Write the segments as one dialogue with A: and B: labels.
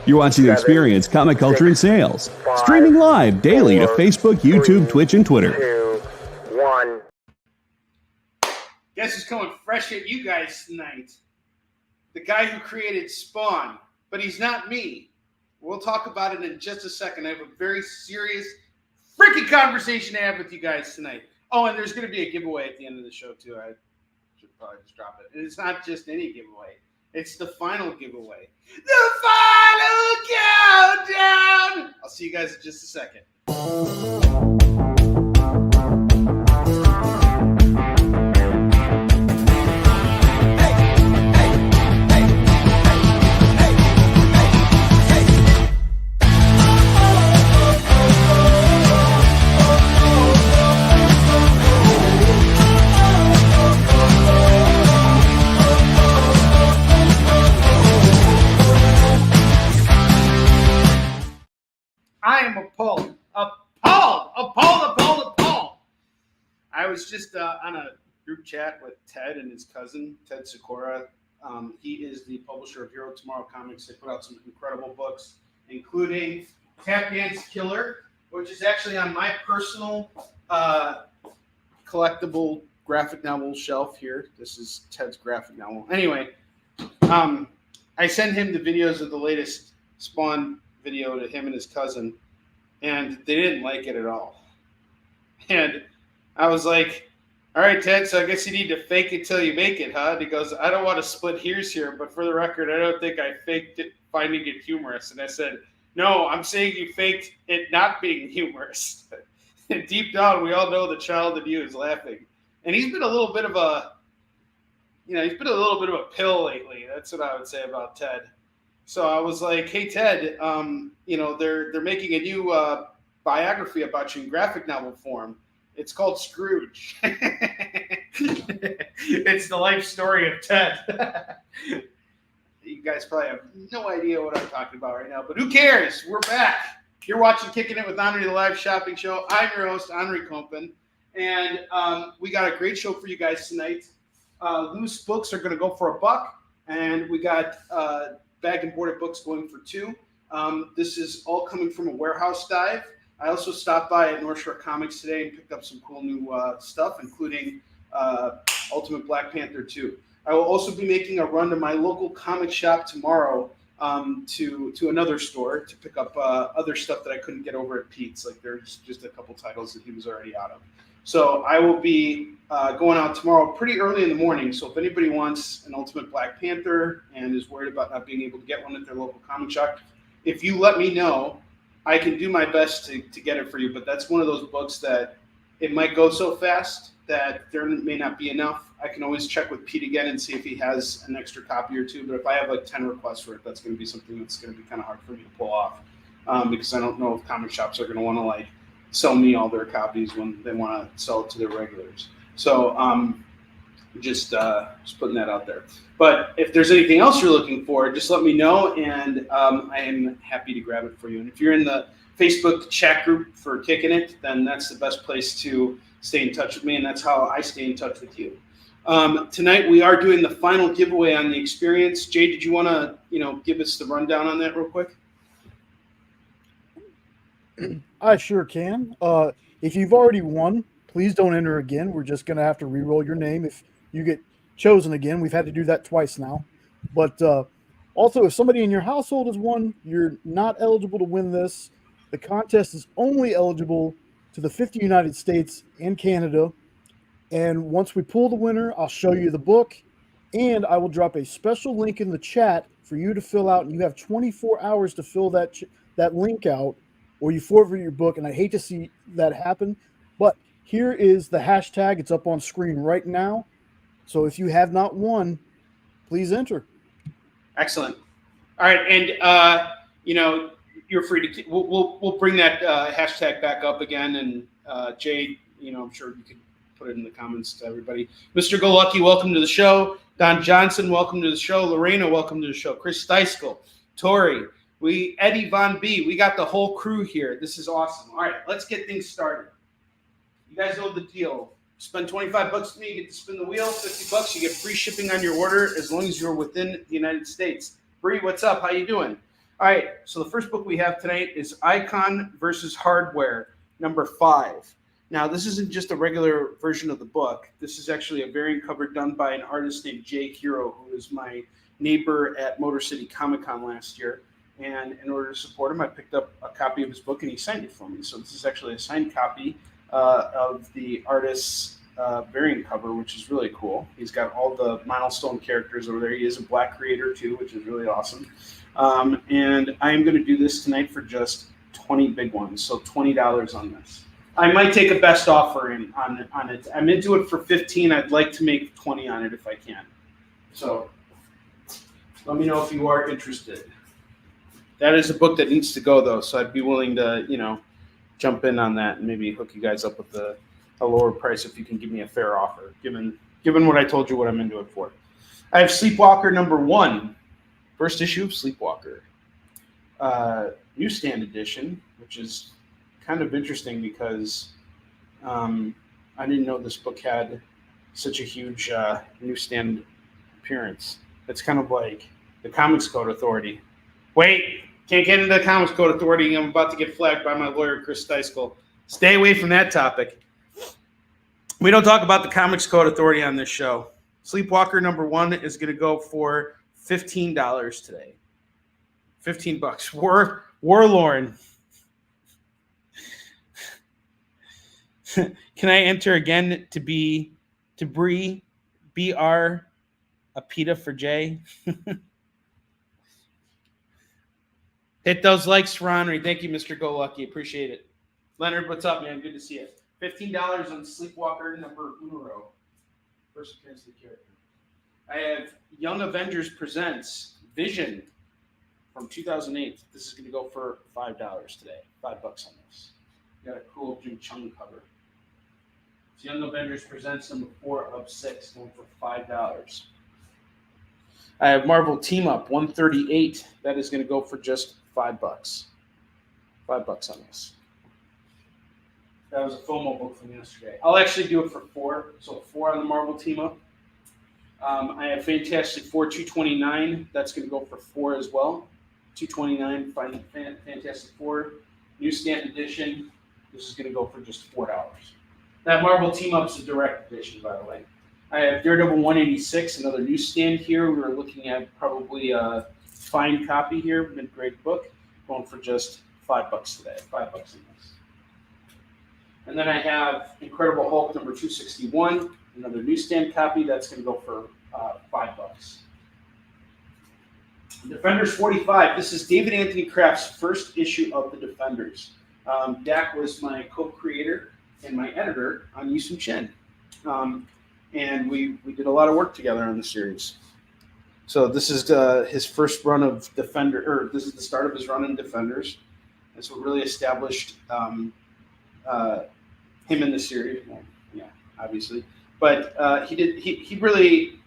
A: You're watching The Experience, Comic Culture and Sales. Streaming live daily to Facebook, YouTube, Twitch, and Twitter.
B: 2, 1.
C: Guess who's coming fresh at you guys tonight? The guy who created Schpawne, but he's not me. We'll talk about it in just a second. I have a very serious, freaking conversation to have with you guys tonight. Oh, and there's going to be a giveaway at the end of the show, too. I should probably just drop it. And it's not just any giveaway. It's the final giveaway. The final countdown! I'll see you guys in just a second. I am appalled. I was just on a group chat with Ted and his cousin, Ted Sikora. He is the publisher of Hero Tomorrow Comics. They put out some incredible books, including Tap Dance Killer, which is actually on my personal collectible graphic novel shelf here. This is Ted's graphic novel. Anyway, I sent him the videos of the latest Schpawne video to him and his cousin, and they didn't like it at all. And I was like, all right, Ted, so I guess you need to fake it till you make it, huh? And he goes, I don't want to split hairs here, but for the record, I don't think I faked it finding it humorous. And I said, no, I'm saying you faked it not being humorous. And deep down, we all know the child in you is laughing. And he's been a little bit of a pill lately. That's what I would say about Ted. So I was like, hey, Ted, they're making a new biography about you in graphic novel form. It's called Scrooge. It's the life story of Ted. You guys probably have no idea what I'm talking about right now, but who cares? We're back. You're watching Kickin It With Onrie, the live shopping show. I'm your host, Onrie Kompan, and we got a great show for you guys tonight. Loose books are going to go for $1, and we got bag and boarded books going for $2. This is all coming from a warehouse dive. I also stopped by at North Shore Comics today and picked up some cool new stuff, including Ultimate Black Panther 2. I will also be making a run to my local comic shop tomorrow to another store to pick up other stuff that I couldn't get over at Pete's. Like there's just a couple titles that he was already out of. So I will be going out tomorrow pretty early in the morning. So if anybody wants an Ultimate Black Panther and is worried about not being able to get one at their local comic shop, if you let me know, I can do my best to get it for you. But that's one of those books that it might go so fast that there may not be enough. I can always check with Pete again and see if he has an extra copy or two. But if I have like 10 requests for it, that's going to be something that's going to be kind of hard for me to pull off because I don't know if comic shops are going to want to like sell me all their copies when they want to sell it to their regulars. So just putting that out there. But if there's anything else you're looking for, just let me know, and I am happy to grab it for you. And if you're in the Facebook chat group for Kickin' It, then that's the best place to stay in touch with me, and that's how I stay in touch with you. Tonight we are doing the final giveaway on the experience. Jay, did you want to give us the rundown on that real quick?
D: I sure can. If you've already won, please don't enter again. We're just going to have to re-roll your name if you get chosen again. We've had to do that twice now. But also, if somebody in your household has won, you're not eligible to win this. The contest is only eligible to the 50 United States and Canada. And once we pull the winner, I'll show you the book, and I will drop a special link in the chat for you to fill out. And you have 24 hours to fill that link out, or you forfeit your book. And I hate to see that happen, but here is the hashtag. It's up on screen right now. So if you have not won, please enter.
C: Excellent. All right, and you're free to. We'll bring that hashtag back up again, and Jay, I'm sure you could put it in the comments to everybody. Mr. Go Lucky, welcome to the show. Don Johnson, welcome to the show. Lorena, welcome to the show. Chris Steiskell, Tori, Eddie Von B. We got the whole crew here. This is awesome. All right, let's get things started. You guys know the deal. Spend $25 with me, you get to spin the wheel. $50, you get free shipping on your order as long as you're within the United States. Bree, what's up? How you doing? All right, so the first book we have tonight is Icon versus Hardware, number 5. Now, this isn't just a regular version of the book. This is actually a variant cover done by an artist named Jay Hero, who is my neighbor at Motor City Comic Con last year. And in order to support him, I picked up a copy of his book, and he signed it for me. So this is actually a signed copy of the artist's variant cover, which is really cool. He's got all the milestone characters over there. He is a black creator, too, which is really awesome. And I am going to do this tonight for just 20 big ones, so $20 on this. I might take a best offer on it. I'm into it for 15. I'd like to make 20 on it if I can. So let me know if you are interested. That is a book that needs to go, though, so I'd be willing to, jump in on that and maybe hook you guys up with a lower price if you can give me a fair offer, given what I told you what I'm into it for. I have Sleepwalker number 1. First issue of Sleepwalker, newsstand edition, which is kind of interesting because I didn't know this book had such a huge newsstand appearance. It's kind of like the Comics Code Authority. Wait, can't get into the Comics Code Authority. I'm about to get flagged by my lawyer, Chris Steiskell. Stay away from that topic. We don't talk about the Comics Code Authority on this show. Sleepwalker number 1 is going to go for $15 today. $15. Warlorn. Can I enter again to Bree, BR, a PETA for J? Hit those likes for Onrie. Thank you, Mr. Go Lucky. Appreciate it. Leonard, what's up, man? Good to see you. $15 on Sleepwalker number 1. First appearance of the character. I have Young Avengers Presents Vision from 2008. This is going to go for $5 today. $5 on this. Got a cool Jim Chung cover. It's Young Avengers Presents number 4 of 6, going for $5. I have Marvel Team Up 138. That is going to go for just $5. $5 on this. That was a FOMO book from yesterday. I'll actually do it for 4. So 4 on the Marvel Team Up. I have Fantastic Four 229. That's going to go for 4 as well. 229 Fantastic Four newsstand edition. This is going to go for just $4. That Marvel Team Up's a direct edition, by the way. I have Daredevil 186, another newsstand here. We were looking at probably a fine copy here, mid-grade book, going for just $5 today. $5 in this. And then I have Incredible Hulk number 261. Another newsstand copy, that's going to go for $5. Defenders 45. This is David Anthony Kraft's first issue of the Defenders. Dak was my co-creator and my editor on Yusum Chen. And we did a lot of work together on the series. So this is his first run of Defender, or this is the start of his run in Defenders. And so it really established him in the series. Well, yeah, obviously. But he really,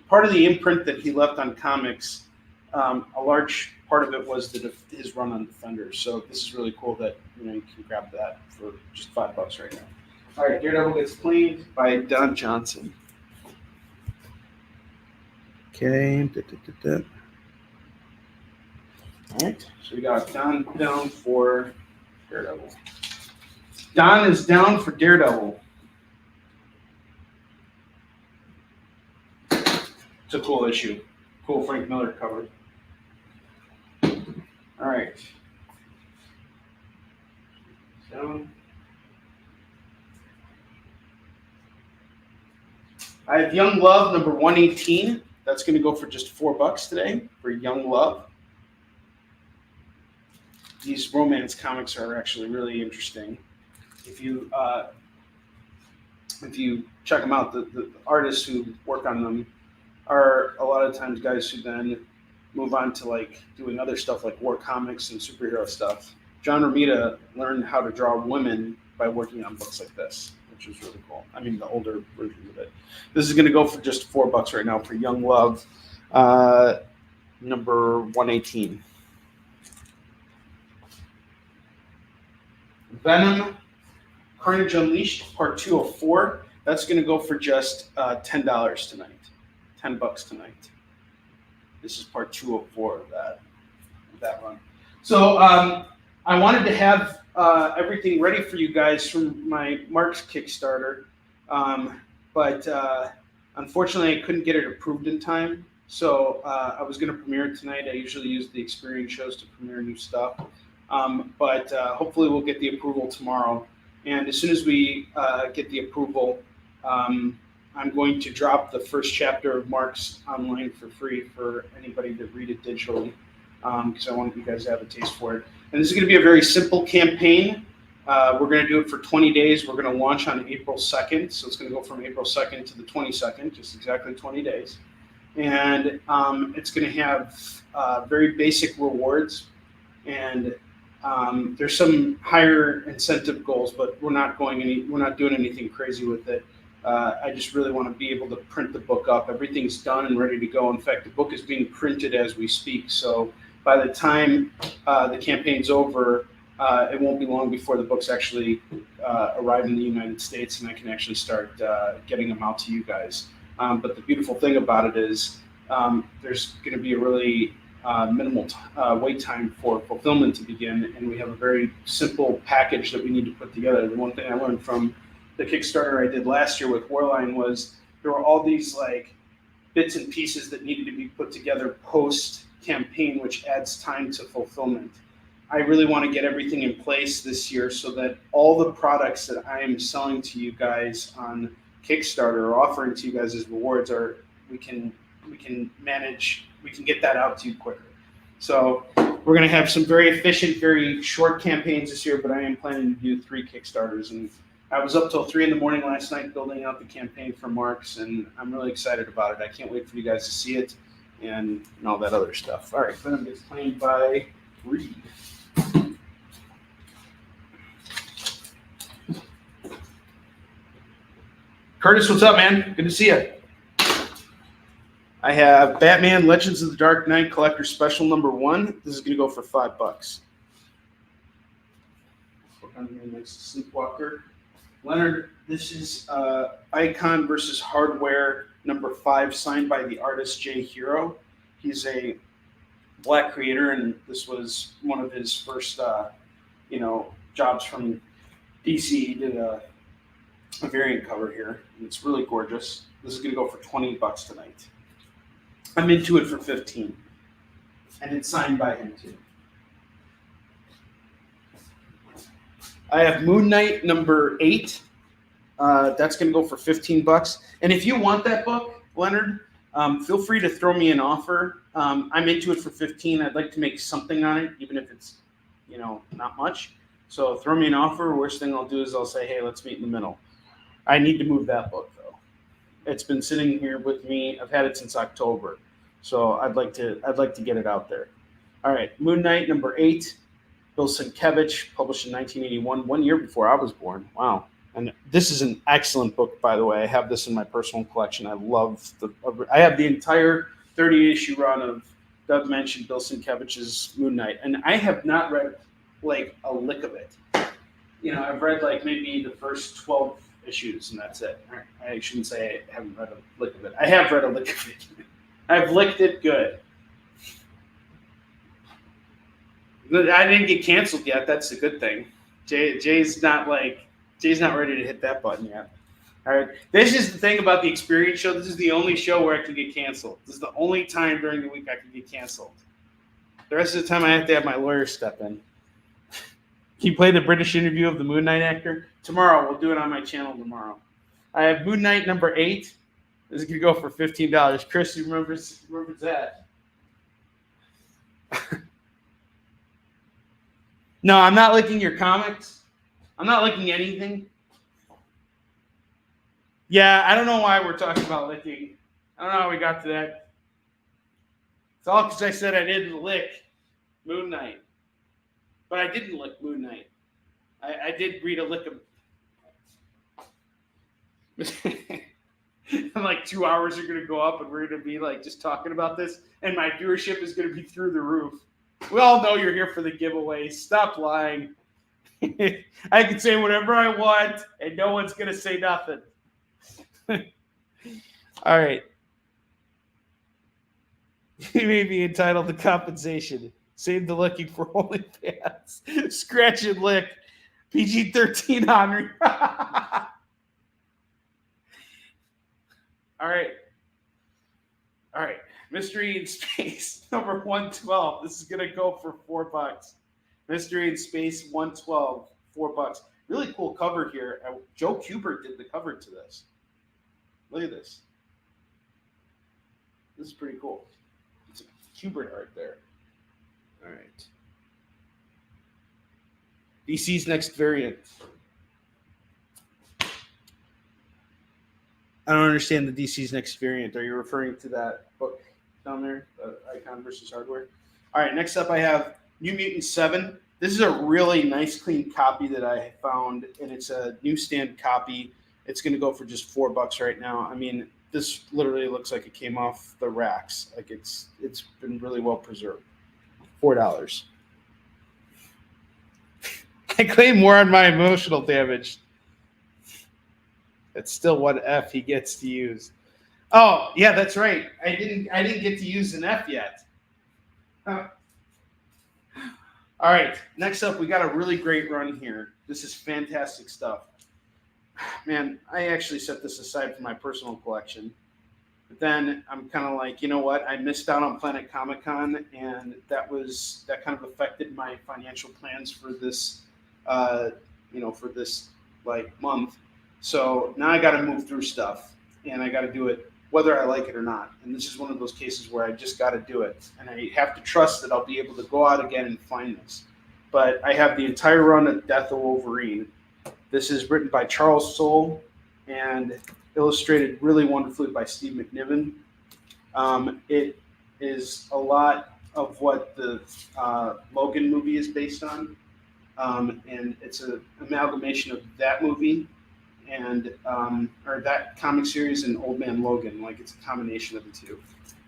C: part of the imprint that he left on comics, a large part of it was his run on Defenders. So this is really cool that you can grab that for just $5 right now. All right, Daredevil gets cleaned by Don Johnson. Okay. All right, so we got Don down for Daredevil. Don is down for Daredevil. It's a cool issue. Cool Frank Miller cover. All right. Down. I have Young Love number 118. That's going to go for just $4 today for Young Love. These romance comics are actually really interesting. If you check them out, the artists who work on them are a lot of times guys who then move on to like doing other stuff like war comics and superhero stuff. John Romita learned how to draw women by working on books like this, which was really cool. I mean, the older versions of it. This is going to go for just $4 right now for Young Love, number 118. Venom, Carnage Unleashed, part 204. That's going to go for just $10 tonight. $10 tonight. This is part 204 of that run. So I wanted to have everything ready for you guys from my Mark's Kickstarter, but unfortunately I couldn't get it approved in time. So I was going to premiere it tonight. I usually use the experience shows to premiere new stuff, but hopefully we'll get the approval tomorrow. And as soon as we get the approval, I'm going to drop the first chapter of Mark's online for free for anybody to read it digitally, because I want you guys to have a taste for it. And this is going to be a very simple campaign. We're going to do it for 20 days. We're going to launch on April 2nd. So it's going to go from April 2nd to the 22nd, just exactly 20 days. And it's going to have very basic rewards. And there's some higher incentive goals, but we're not doing anything crazy with it. I just really want to be able to print the book up. Everything's done and ready to go. In fact, the book is being printed as we speak. So by the time the campaign's over, it won't be long before the books actually arrive in the United States, and I can actually start getting them out to you guys. But the beautiful thing about it is there's going to be a really minimal wait time for fulfillment to begin, and we have a very simple package that we need to put together. The one thing I learned from the Kickstarter I did last year with Warline was there were all these like bits and pieces that needed to be put together post campaign, which adds time to fulfillment. I really want to get everything in place this year so that all the products that I am selling to you guys on Kickstarter or offering to you guys as rewards we can get that out to you quicker. So we're going to have some very efficient, very short campaigns this year, but I am planning to do 3 Kickstarters. And I was up till 3 in the morning last night building out the campaign for Mark's, and I'm really excited about it. I can't wait for you guys to see it and all that other stuff. All right, Venom gets claimed by Reed. Curtis, what's up, man? Good to see you. I have Batman Legends of the Dark Knight Collector Special #1. This is going to go for $5. Look on here next to Sleepwalker. Leonard, this is Icon versus Hardware #5, signed by the artist Jay Hero. He's a Black creator, and this was one of his first, jobs from DC. He did a variant cover here, and it's really gorgeous. This is going to go for $20 tonight. I'm into it for 15, and it's signed by him too. I have Moon Knight #8. That's going to go for $15. And if you want that book, Leonard, feel free to throw me an offer. I'm into it for 15. I'd like to make something on it, even if it's, not much. So throw me an offer. Worst thing I'll do is I'll say, hey, let's meet in the middle. I need to move that book though. It's been sitting here with me. I've had it since October, so I'd like to get it out there. All right, Moon Knight #8, Bill Sienkiewicz, published in 1981, 1 year before I was born. Wow. And this is an excellent book, by the way. I have this in my personal collection. I have the entire 30-issue run of Doug mentioned Bill Sienkiewicz's Moon Knight, and I have not read like a lick of it. I've read like maybe the first 12 issues, and that's it. I shouldn't say I haven't read a lick of it. I have read a lick of it. I've licked it good. I didn't get canceled yet. That's a good thing. Jay's not ready to hit that button yet. All right. This is the thing about the experience show. This is the only show where I can get canceled. This is the only time during the week I can get canceled. The rest of the time I have to have my lawyer step in. Can you play the British interview of the Moon Knight actor? Tomorrow. We'll do it on my channel tomorrow. I have Moon Knight #8. This is going to go for $15. Chris, who remembers that? No, I'm not licking your comics. I'm not licking anything. Yeah, I don't know why we're talking about licking. I don't know how we got to that. It's all because I said I didn't lick Moon Knight. But I didn't lick Moon Knight. I did read a lick of. And like 2 hours are going to go up, and we're going to be like just talking about this, and my viewership is going to be through the roof. We all know you're here for the giveaway. Stop lying. I can say whatever I want, and no one's going to say nothing. All right. You may be entitled to compensation. Save the licking for OnlyFans. Scratch and lick. PG-13 Onrie. All right. All right. Mystery in Space, number 112. This is going to go for $4. Mystery in Space 112, $4. Really cool cover here. Joe Kubert did the cover to this. Look at this. This is pretty cool. It's a Kubert art there. All right. DC's next variant. I don't understand the DC's next variant. Are you referring to that book down there, Icon versus Hardware? All right, next up I have New Mutants 7. This is a really nice, clean copy that I found, and it's a newsstand copy. It's going to go for just $4 right now. I mean, this literally looks like it came off the racks. Like it's been really well preserved. $4. I claim more on my emotional damage. It's still what F he gets to use. Oh, yeah, that's right. I didn't get to use an F yet. Huh. All right, next up, we got a really great run here. This is fantastic stuff. Man, I actually set this aside for my personal collection. But then I'm kind of like, you know what? I missed out on Planet Comic-Con, and that kind of affected my financial plans for this, for this month. So now I got to move through stuff, and I got to do it whether I like it or not. And this is one of those cases where I just got to do it, and I have to trust that I'll be able to go out again and find this. But I have the entire run of Death of Wolverine. This is written by Charles Soule and illustrated really wonderfully by Steve McNiven. It is a lot of what the Logan movie is based on, and it's an amalgamation of that movie and or that comic series and Old Man Logan. Like, it's a combination of the two.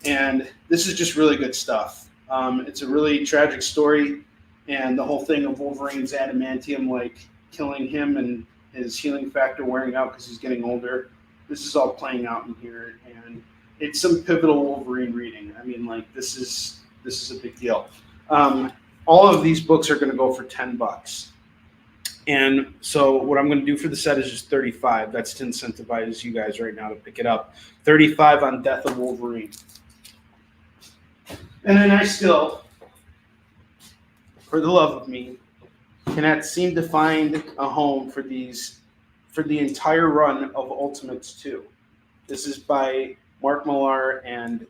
C: And this is just really good stuff. It's a really tragic story, and the whole thing of Wolverine's adamantium killing him and his healing factor wearing out because he's getting older. This is all playing out in here, and it's some pivotal Wolverine reading. I mean, this is a big deal. All of these books are going to go for $10. And so what I'm going to do for the set is just $35. That's to incentivize you guys right now to pick it up. $35 on Death of Wolverine. And then I still, for the love of me, cannot seem to find a home for the entire run of Ultimates 2. This is by Mark Millar and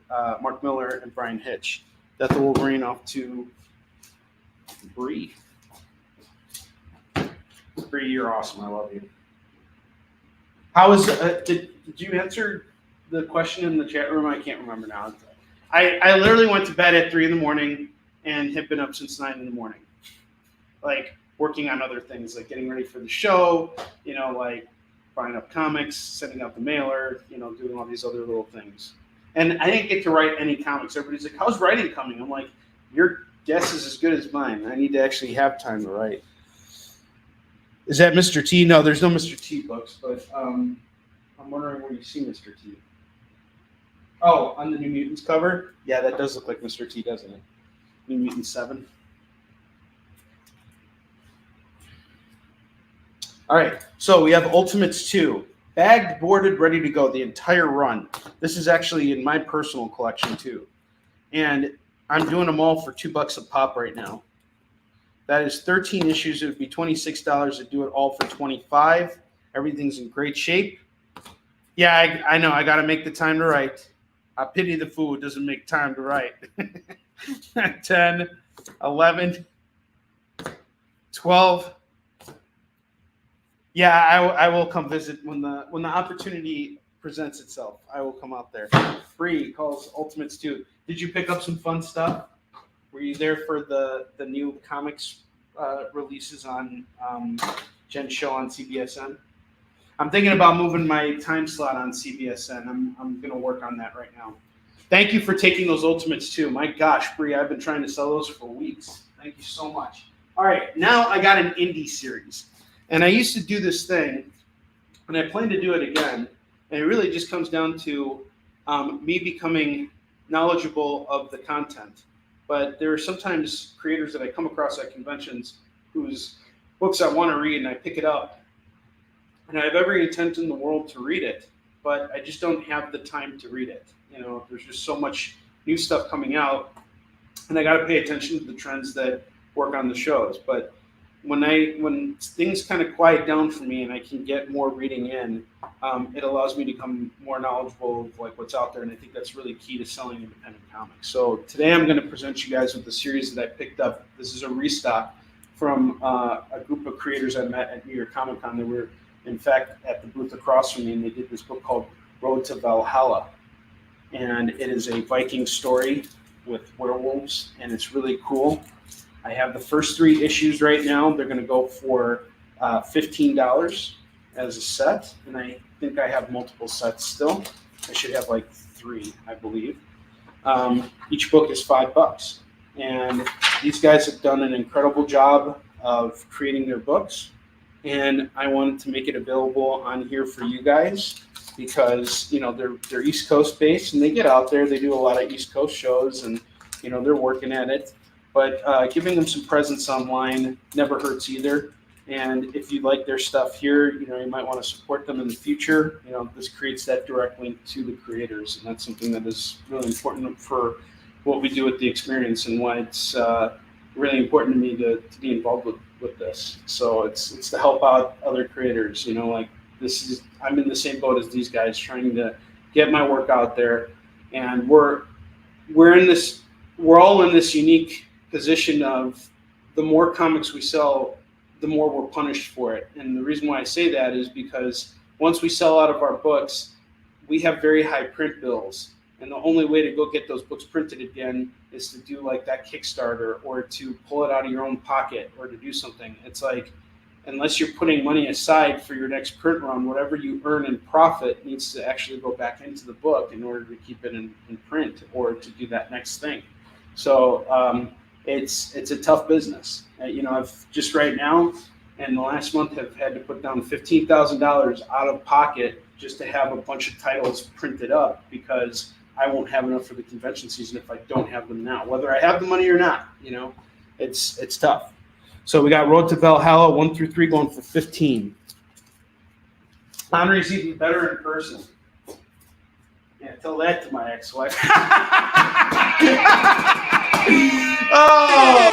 C: Brian Hitch. Death of Wolverine off to Bree. Bree, you're awesome. I love you. How is did you answer the question in the chat room? I can't remember now. I literally went to bed at 3 a.m. and have been up since 9 a.m. Working on other things, like getting ready for the show, buying up comics, sending out the mailer, doing all these other little things. And I didn't get to write any comics. Everybody's like, how's writing coming? I'm like, your guess is as good as mine. I need to actually have time to write. Is that Mr. T? No, there's no Mr. T books, but I'm wondering where you see Mr. T. Oh, on the New Mutants cover? Yeah, that does look like Mr. T, doesn't it? New Mutants 7. All right, so we have Ultimates 2. Bagged, boarded, ready to go, the entire run. This is actually in my personal collection, too. And I'm doing them all for $2 a pop right now. That is 13 issues. It would be $26 to do it all for $25. Everything's in great shape. Yeah, I know. I got to make the time to write. I pity the fool who doesn't make time to write. 10, 11, 12. Yeah, I will come visit when the opportunity presents itself. I will come out there. Bree calls Ultimates 2. Did you pick up some fun stuff? Were you there for the new comics releases on Jen's show on CBSN? I'm thinking about moving my time slot on CBSN. I'm going to work on that right now. Thank you for taking those Ultimates too. My gosh, Bree, I've been trying to sell those for weeks. Thank you so much. All right, now I got an indie series. And I used to do this thing, and I plan to do it again. And it really just comes down to me becoming knowledgeable of the content. but there are sometimes creators that I come across at conventions whose books I want to read, and I pick it up, and I have every intent in the world to read it, but I just don't have the time to read it. There's just so much new stuff coming out, and I got to pay attention to the trends that work on the shows. But when things kind of quiet down for me and I can get more reading in, it allows me to become more knowledgeable of like what's out there, and I think that's really key to selling independent comics. So today I'm going to present you guys with the series that I picked up. This is a restock from a group of creators I met at New York Comic Con. They were, in fact, at the booth across from me, and they did this book called Road to Valhalla. And it is a Viking story with werewolves, and it's really cool. I have the first 3 issues right now. They're going to go for $15 as a set, and I think I have multiple sets still. I should have like 3, I believe. Each book is $5, and these guys have done an incredible job of creating their books, and I wanted to make it available on here for you guys because they're East Coast based, and they get out there. They do a lot of East Coast shows, and they're working at it. But giving them some presence online never hurts either. And if you like their stuff here, you might want to support them in the future. This creates that direct link to the creators, and that's something that is really important for what we do with the experience, and why it's really important to me to be involved with this. So it's to help out other creators. I'm in the same boat as these guys, trying to get my work out there, and we're all in this unique position of the more comics we sell, the more we're punished for it. And the reason why I say that is because once we sell out of our books, we have very high print bills. And the only way to go get those books printed again is to do like that Kickstarter, or to pull it out of your own pocket, or to do something. It's like, unless you're putting money aside for your next print run, whatever you earn in profit needs to actually go back into the book in order to keep it in print, or to do that next thing. So it's a tough business. I've just right now, in the last month, have had to put down $15,000 out of pocket just to have a bunch of titles printed up, because I won't have enough for the convention season if I don't have them now, whether I have the money or not. It's tough. So we got Road to Valhalla 1 through 3 going for $15. Onrie's even better in person. Yeah, tell that to my ex-wife. Oh!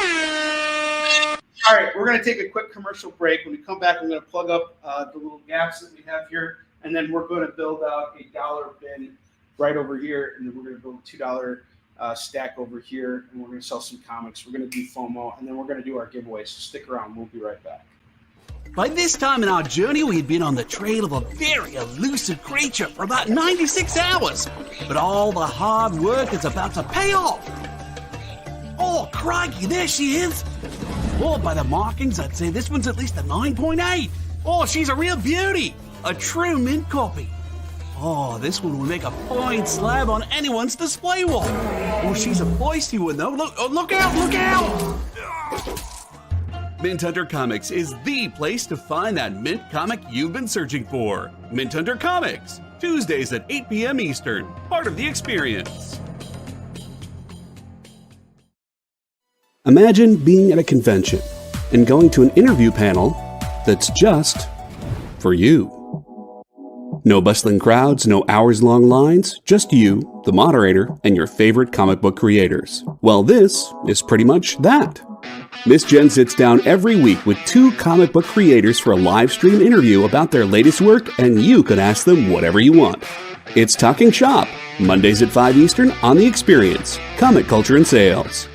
C: All right, we're going to take a quick commercial break. When we come back, I'm going to plug up the little gaps that we have here, and then we're going to build out a $1 bin right over here, and then we're going to build a $2 stack over here, and we're going to sell some comics. We're going to do FOMO, and then we're going to do our giveaway. So stick around. We'll be right back.
E: By this time in our journey, we had been on the trail of a very elusive creature for about 96 hours. But all the hard work is about to pay off. Oh, crikey, there she is. Oh, by the markings, I'd say this one's at least a 9.8. Oh, she's a real beauty. A true mint copy. Oh, this one will make a fine slab on anyone's display wall. Oh, she's a feisty one, though. Look out, look out!
A: Mint Hunter Comics is the place to find that mint comic you've been searching for. Mint Hunter Comics, Tuesdays at 8 p.m. Eastern, part of the experience. Imagine being at a convention and going to an interview panel that's just for you. No bustling crowds, no hours-long lines, just you, the moderator, and your favorite comic book creators. Well, this is pretty much that. Miss Jen sits down every week with 2 comic book creators for a live stream interview about their latest work, and you can ask them whatever you want. It's Talking Shop, Mondays at 5 Eastern on The Experience, Comic Culture and Sales.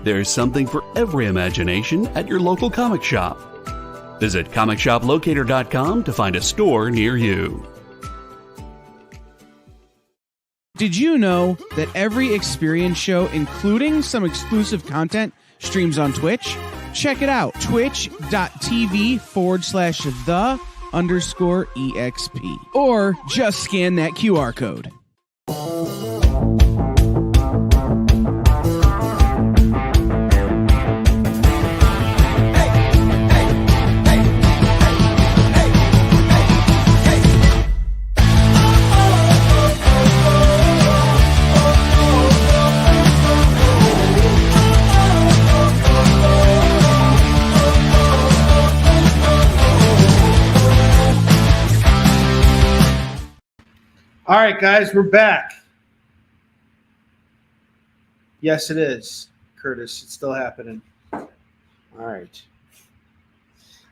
A: There's something for every imagination at your local comic shop. Visit comicshoplocator.com to find a store near you.
F: Did you know that every experience show, including some exclusive content, streams on Twitch? Check it out, twitch.tv/the _EXP. Or just scan that QR code.
C: All right, guys, we're back. Yes, it is, Curtis. It's still happening. All right.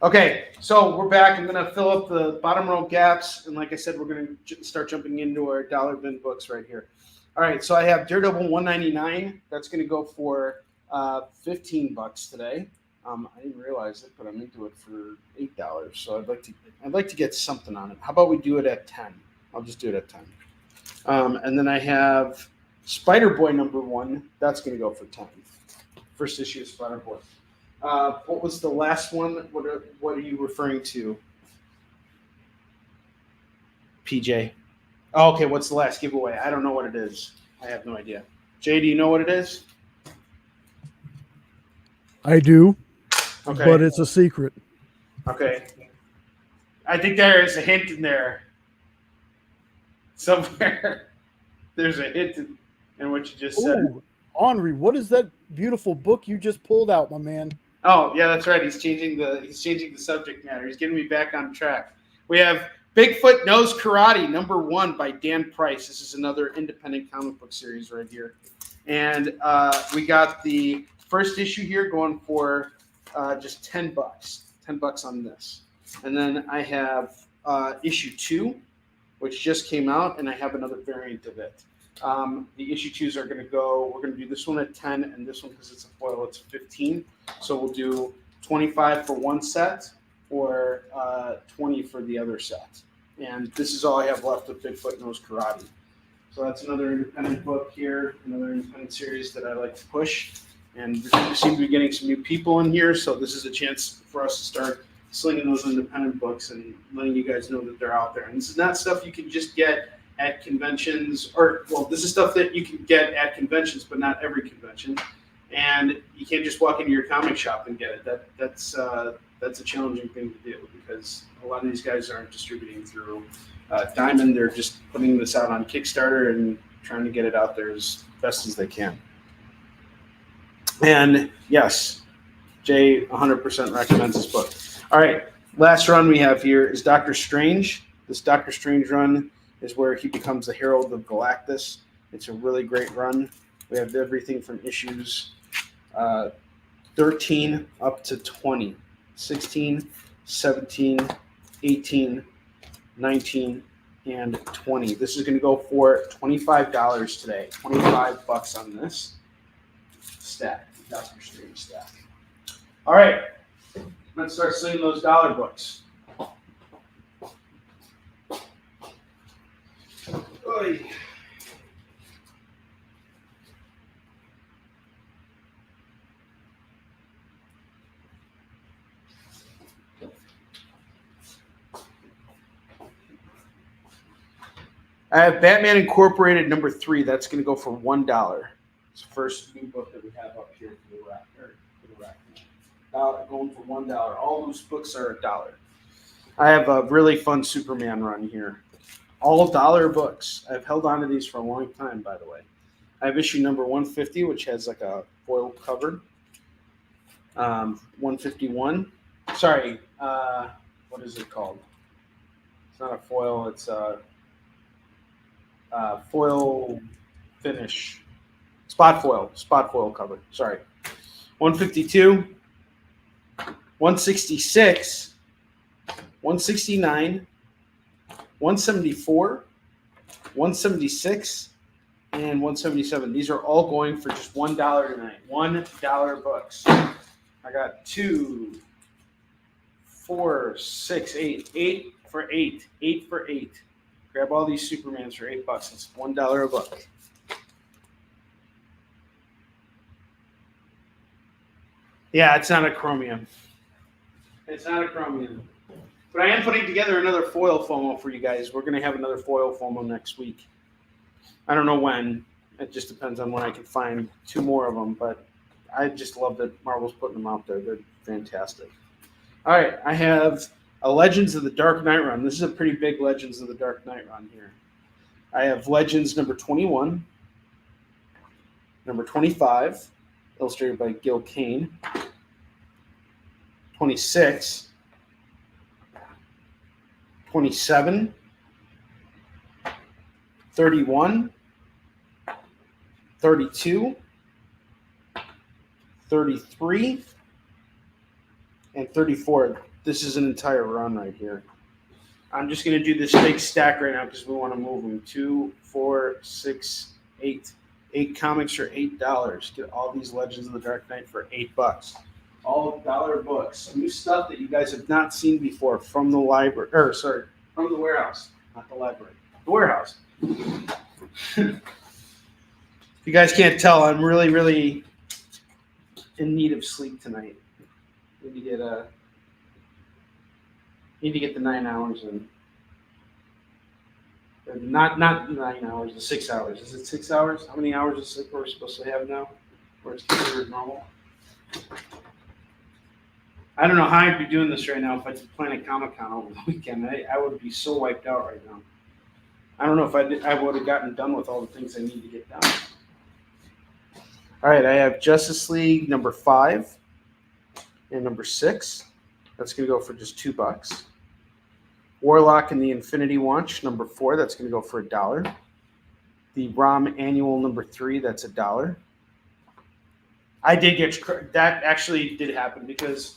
C: Okay, so we're back. I'm going to fill up the bottom row gaps. And like I said, we're going to start jumping into our dollar bin books right here. All right, so I have Daredevil 199. That's going to go for $15 today. I didn't realize it, but I'm into it for $8. So I'd like to get something on it. How about we do it at 10? I'll just do it at 10. And then I have Spider-Boy #1. That's going to go for 10. First issue of Spider-Boy. What was the last one? What are you referring to, PJ? Oh, okay, what's the last giveaway? I don't know what it is. I have no idea. Jay, do you know what it is?
D: I do,
C: Okay.
D: but it's a secret.
C: Okay. I think there is a hint in there. Somewhere there's a hint in what you just said.
D: Ooh, Onrie, what is that beautiful book you just pulled out, my man?
C: Oh, yeah, that's right. He's changing the subject matter. He's getting me back on track. We have Bigfoot Knows Karate #1 by Dan Price. This is another independent comic book series right here. And we got the first issue here going for just $10. $10 on this. And then I have issue 2, which just came out, and I have another variant of it. The issue 2s are going to go, we're going to do this one at 10, and this one, because it's a foil, it's 15. So we'll do 25 for one set, or 20 for the other set. And this is all I have left of Bigfoot Knows Karate. So that's another independent book here, another independent series that I like to push. And we seem to be getting some new people in here, so this is a chance for us to start slinging those independent books and letting you guys know that they're out there. And this is not stuff you can just get at conventions, this is stuff that you can get at conventions, but not every convention. And you can't just walk into your comic shop and get it. That's a challenging thing to do, because a lot of these guys aren't distributing through Diamond. They're just putting this out on Kickstarter and trying to get it out there as best as they can. And yes, Jay 100% recommends this book. All right, last run we have here is Doctor Strange. This Doctor Strange run is where he becomes the Herald of Galactus. It's a really great run. We have everything from issues 13 up to 20, 16, 17, 18, 19, and 20. This is going to go for $25 today. $25 on this stack, Doctor Strange stack. All right, let's start slinging those dollar books. Oy. I have Batman Incorporated #3. That's going to go for $1. It's the first new book that we have up here for the rack. Going for $1. All those books are $1. I have a really fun Superman run here. All dollar books. I've held on to these for a long time, by the way. I have issue number 150, which has like a foil cover. 151. Sorry, what is it called? It's not a foil. It's a foil finish. Spot foil cover. Sorry. 152. 166. 169. 174, 176, and 177. These are all going for just $1 tonight. $1 books. I got 2, 4, 6, 8. 8 for 8. 8 for 8. Grab all these Supermans for $8. It's $1 a book. Yeah, it's not a chromium. It's not a chromium. But I am putting together another foil FOMO for you guys. We're going to have another foil FOMO next week. I don't know when. It just depends on when I can find 2 more of them. But I just love that Marvel's putting them out there. They're fantastic. All right, I have a Legends of the Dark Knight run. This is a pretty big Legends of the Dark Knight run here. I have Legends number 21, number 25, illustrated by Gil Kane, 26, 27, 31, 32, 33, and 34. This is an entire run right here. I'm just going to do this big stack right now because we want to move them. 2, 4, 6, 8. 8 comics for $8. Get all these Legends of the Dark Knight for $8. All dollar books. New stuff that you guys have not seen before from the library. From the warehouse. Not the library. The warehouse. If you guys can't tell, I'm really, really in need of sleep tonight. Need to get the 9 hours in. Not 9 hours, the 6 hours. Is it 6 hours? How many hours of sleep are we supposed to have now? Or is considered normal? I don't know how I'd be doing this right now if I did Planet Comic-Con over the weekend. I would be so wiped out right now. I don't know if I would have gotten done with all the things I need to get done. All right, I have Justice League number 5 and number 6. That's going to go for just $2. Warlock and the Infinity Watch number 4. That's going to go for $1. The ROM Annual number 3. That's $1. I did get that. Actually, did happen because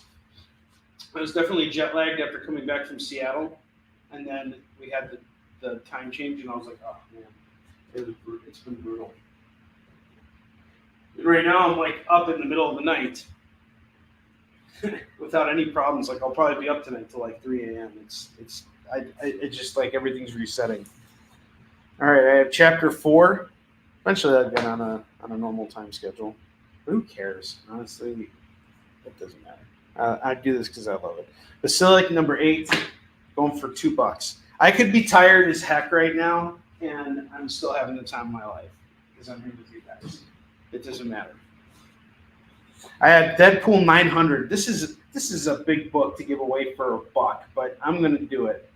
C: I was definitely jet lagged after coming back from Seattle, and then we had the time change, and I was like, oh man, it's been brutal. And right now, I'm like up in the middle of the night without any problems. Like I'll probably be up tonight till like 3 a.m. It's just like everything's resetting. All right, I have chapter 4. Eventually, I'll get on a normal time schedule. Who cares? Honestly, it doesn't matter. I do this because I love it. Basilic number 8, going for $2. I could be tired as heck right now, and I'm still having the time of my life because I'm here with you guys. It doesn't matter. I have Deadpool 900. This is a big book to give away for $1, but I'm gonna do it.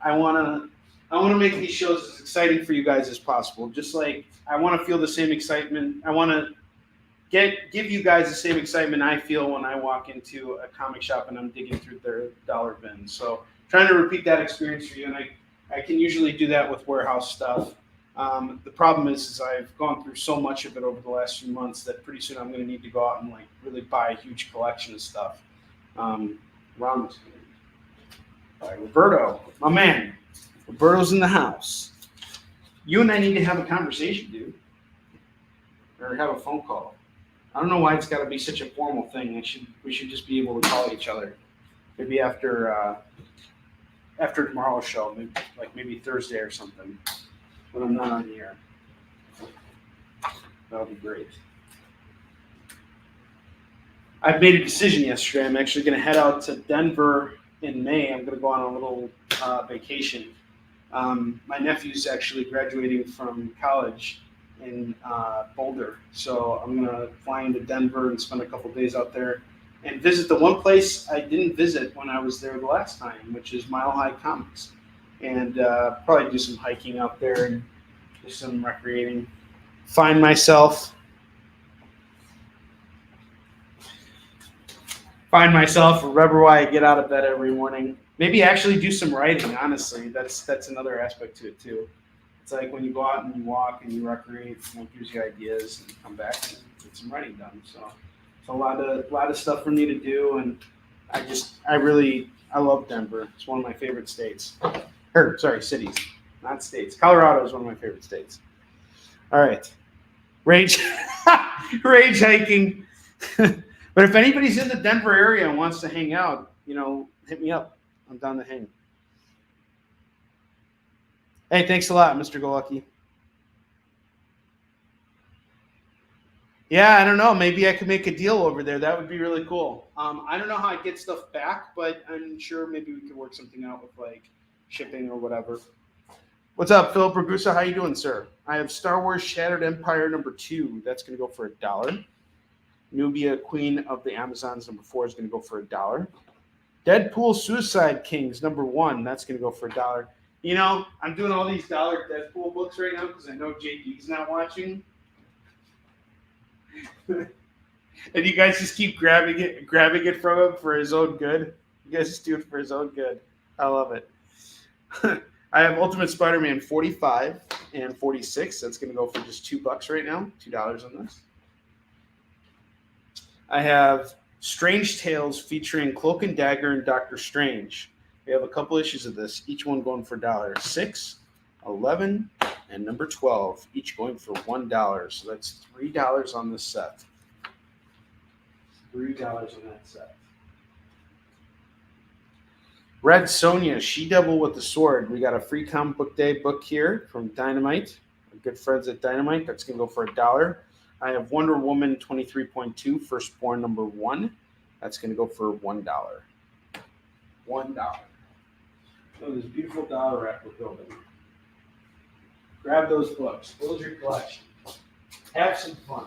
C: I wanna make these shows as exciting for you guys as possible. Just like I want to feel the same excitement. I want to give you guys the same excitement I feel when I walk into a comic shop and I'm digging through their dollar bins. So trying to repeat that experience for you, and I can usually do that with warehouse stuff. The problem is I've gone through so much of it over the last few months that pretty soon I'm going to need to go out and like really buy a huge collection of stuff. Ron was by Roberto, my man. Roberto's in the house. You and I need to have a conversation, dude, or have a phone call. I don't know why it's got to be such a formal thing. We should just be able to call each other. Maybe after tomorrow's show, maybe Thursday or something, when I'm not on the air. That'll be great. I've made a decision yesterday. I'm actually going to head out to Denver in May. I'm going to go on a little vacation. My nephew's actually graduating from college in Boulder. So I'm going to fly into Denver and spend a couple days out there and visit the one place I didn't visit when I was there the last time, which is Mile High Comics. And probably do some hiking out there and do some recreating. Find myself remember why I get out of bed every morning. Maybe actually do some writing, honestly. That's another aspect to it too. It's like when you go out and you walk and you recreate, it gives you ideas, and you come back and get some writing done. So it's a lot of stuff for me to do, and I love Denver. It's one of my favorite states. Cities, not states. Colorado is one of my favorite states. All right. Rage hiking. But if anybody's in the Denver area and wants to hang out, hit me up. I'm down to hang. Hey, thanks a lot, Mr. Golucky. Yeah, I don't know. Maybe I could make a deal over there. That would be really cool. I don't know how I get stuff back, but I'm sure maybe we could work something out with like shipping or whatever. What's up, Philip Ragusa? How you doing, sir? I have Star Wars Shattered Empire #2. That's going to go for $1. Nubia, Queen of the Amazons #4 is going to go for $1. Deadpool Suicide Kings #1. That's going to go for $1. You know, I'm doing all these dollar Deadpool books right now because I know JD's not watching. And you guys just keep grabbing it from him for his own good. You guys just do it for his own good. I love it. I have Ultimate Spider-Man 45 and 46. That's going to go for just $2 right now. $2 on this. I have Strange Tales featuring Cloak and Dagger and Doctor Strange. We have a couple issues of this, each one going for $1. 6, 11, and #12, each going for $1. So that's $3 on this set. $3 on that set. Red Sonja, She-Devil with the Sword. We got a free comic book day book here from Dynamite. Our good friends at Dynamite. That's going to go for $1. I have Wonder Woman 23.2, Firstborn #1. That's going to go for $1. $1. So this beautiful dollar rack we're building. Grab those books. Build your collection. Have some fun.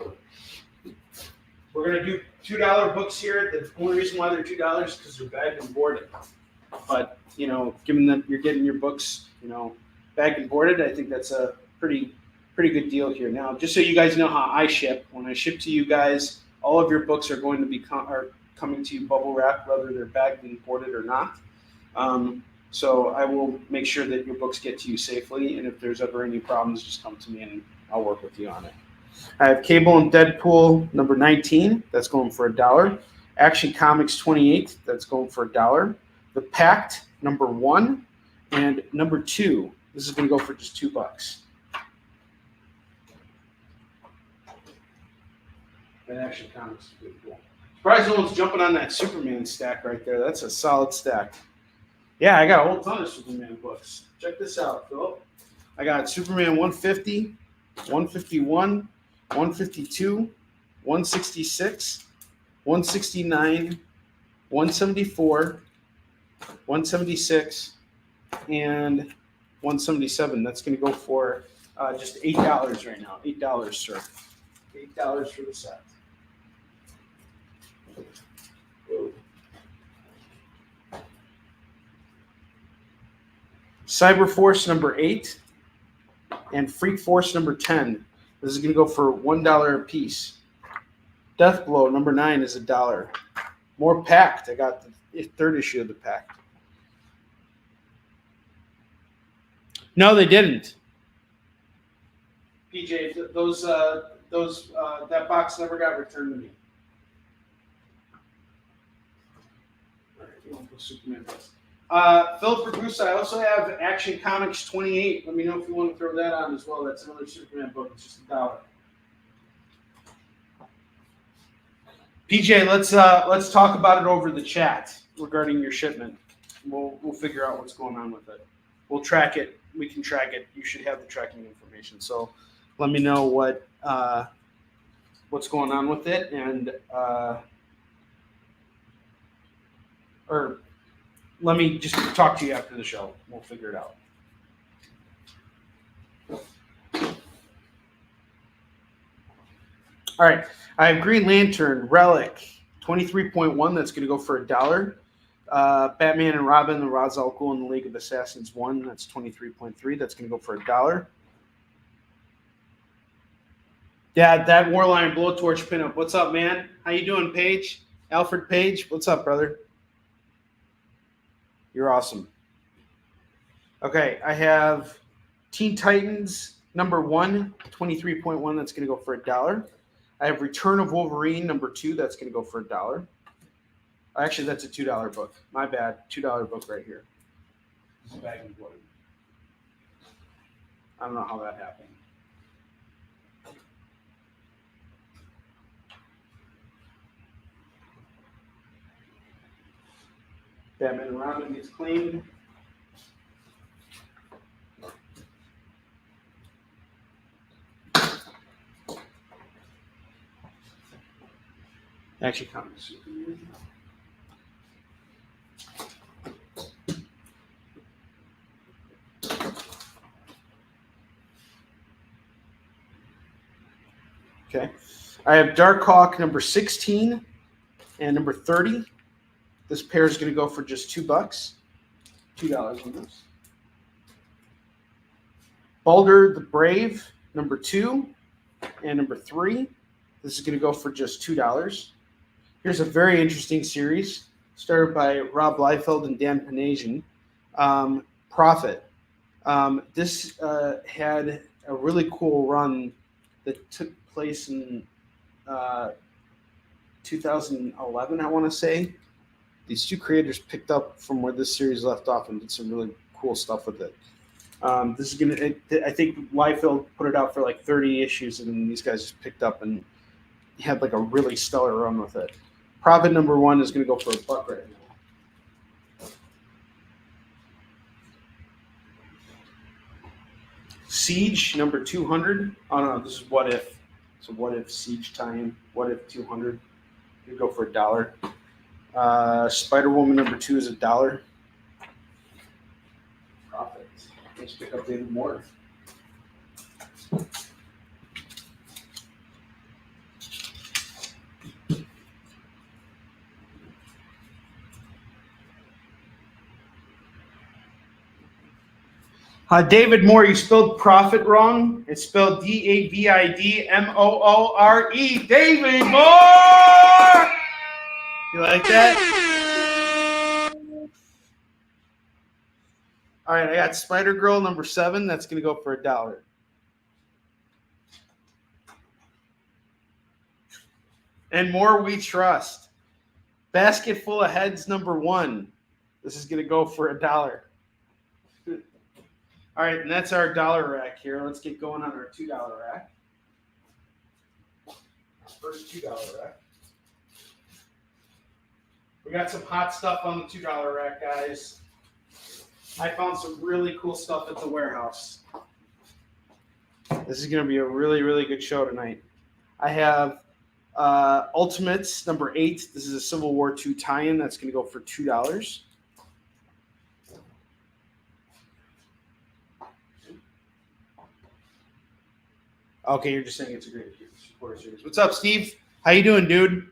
C: We're going to do $2 books here. The only reason why they're $2 is because they're bagged and boarded. But, you know, given that you're getting your books, you know, bagged and boarded, I think that's a pretty good deal here. Now, just so you guys know how I ship, when I ship to you guys, all of your books are going to be coming to you bubble wrapped, whether they're bagged and boarded or not. So I will make sure that your books get to you safely, and if there's ever any problems, just come to me and I'll work with you on it. I have Cable and Deadpool #19. That's going for $1. Action Comics 28. That's going for $1. The Pact #1 and #2. This is going to go for just $2. That Action Comics is pretty cool. Surprised no one's jumping on that Superman stack right there. That's a solid stack. Yeah, I got a whole ton of Superman books. Check this out, Philip. I got Superman 150, 151, 152, 166, 169, 174, 176, and 177. That's going to go for just $8 right now. $8, sir. $8 for the set. Cyber Force #8 and Freak Force #10. This is going to go for $1 a piece. Death Blow #9 is $1. More Pact. I got the 3rd issue of the Pact. No, they didn't. PJ, that box never got returned to me. All right, you want to put Superman books. Philip Ragusa, I also have Action Comics 28. Let me know if you want to throw that on as well. That's another Superman book. It's just $1. PJ, let's talk about it over the chat regarding your shipment. We'll figure out what's going on with it. We'll track it. We can track it. You should have the tracking information. So let me know what's going on with it, and or let me just talk to you after the show. We'll figure it out. All right. I have Green Lantern Relic 23.1. That's going to go for $1. Batman and Robin, the Ra's al Ghul in the League of Assassins 1. That's 23.3. That's going to go for $1. Yeah, that Warline Blowtorch pinup. What's up, man? How you doing, Paige? Alfred Page? What's up, brother? You're awesome. Okay, I have Teen Titans #1, 23.1. That's going to go for $1. I have Return of Wolverine #2. That's going to go for $1. Actually, that's a $2 book. My bad. $2 book right here. I don't know how that happened. Batman and Robin gets cleaned. Action Comics. Okay. I have Dark Hawk number 16 and number 30. This pair is going to go for just $2. $2 on this. Baldur the Brave, number 2 and number 3. This is going to go for just $2. Here's a very interesting series started by Rob Liefeld and Dan Panasian. Prophet. This had a really cool run that took place in 2011, I want to say. These two creators picked up from where this series left off and did some really cool stuff with it. This is gonna. I think Liefeld put it out for like 30 issues, and then these guys just picked up and had like a really stellar run with it. Prophet number 1 is going to go for $1 right now. Siege number 200. Oh no, this is What If. So What If Siege tie-in. What If 200. You go for $1. Spider Woman number 2 is $1. Profit. Let's pick up David Moore. David Moore, you spelled profit wrong. It's spelled Davidmoore. David Moore! You like that? All right, I got Spider Girl number 7. That's going to go for $1. And More We Trust. Basket Full of Heads number 1. This is going to go for $1. All right, and that's our dollar rack here. Let's get going on our $2 rack. First $2 rack. We got some hot stuff on the $2 rack, guys. I found some really cool stuff at the warehouse. This is going to be a really, really good show tonight. I have Ultimates number 8. This is a Civil War II tie-in. That's going to go for $2. Okay, you're just saying it's a great supporter series. What's up, Steve? How you doing, dude?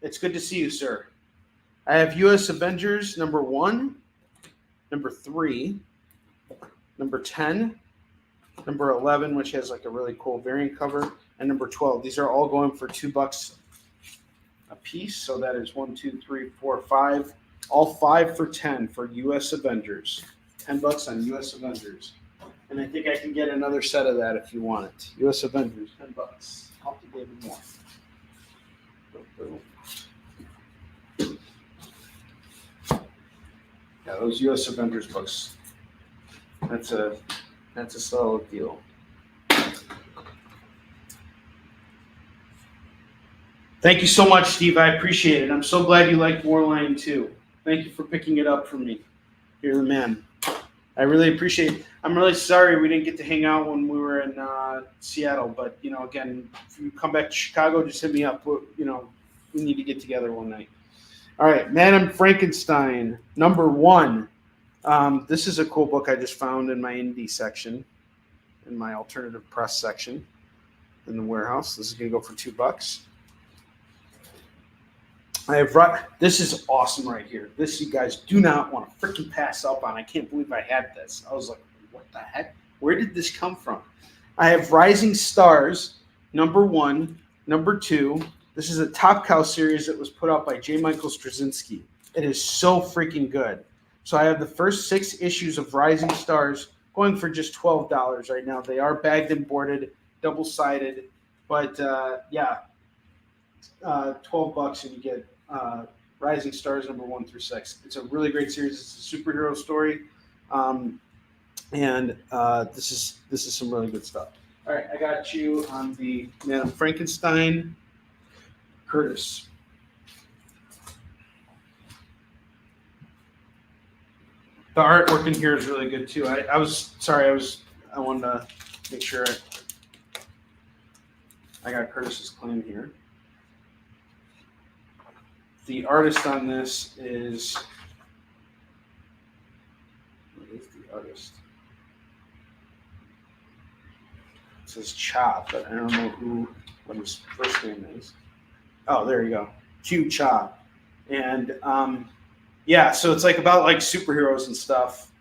C: It's good to see you, sir. I have U.S. Avengers number 1, number 3, number 10, number 11, which has like a really cool variant cover, and number 12. These are all going for $2 a piece. So that is 1, 2, 3, 4, 5. All 5 for 10 for U.S. Avengers. $10 on U.S. Avengers. And I think I can get another set of that if you want it. U.S. Avengers, $10. Off to David Moore. Yeah, those U.S. Avengers books. That's a solid deal. Thank you so much, Steve. I appreciate it. I'm so glad you like Warline too. Thank you for picking it up for me. You're the man. I really appreciate it. I'm really sorry we didn't get to hang out when we were in Seattle, but again, if you come back to Chicago, just hit me up. We need to get together one night. All right, Madam Frankenstein, number 1. This is a cool book I just found in my indie section, in my alternative press section in the warehouse. This is going to go for $2. This is awesome right here. This you guys do not want to freaking pass up on. I can't believe I had this. I was like, what the heck? Where did this come from? I have Rising Stars, number 1, number 2. This is a Top Cow series that was put out by J. Michael Straczynski. It is so freaking good. So I have the first 6 issues of Rising Stars going for just $12 right now. They are bagged and boarded, double-sided, but $12 and you get Rising Stars number 1 through 6. It's a really great series. It's a superhero story, and this is some really good stuff. All right, I got you on the Madam Frankenstein. Curtis. The artwork in here is really good too. I wanted to make sure I got Curtis's claim here. The artist on this is, what is the artist? It says Cha, but I don't know what his first name is. Oh, there you go. Q Cha. And yeah, so it's like about like superheroes and stuff.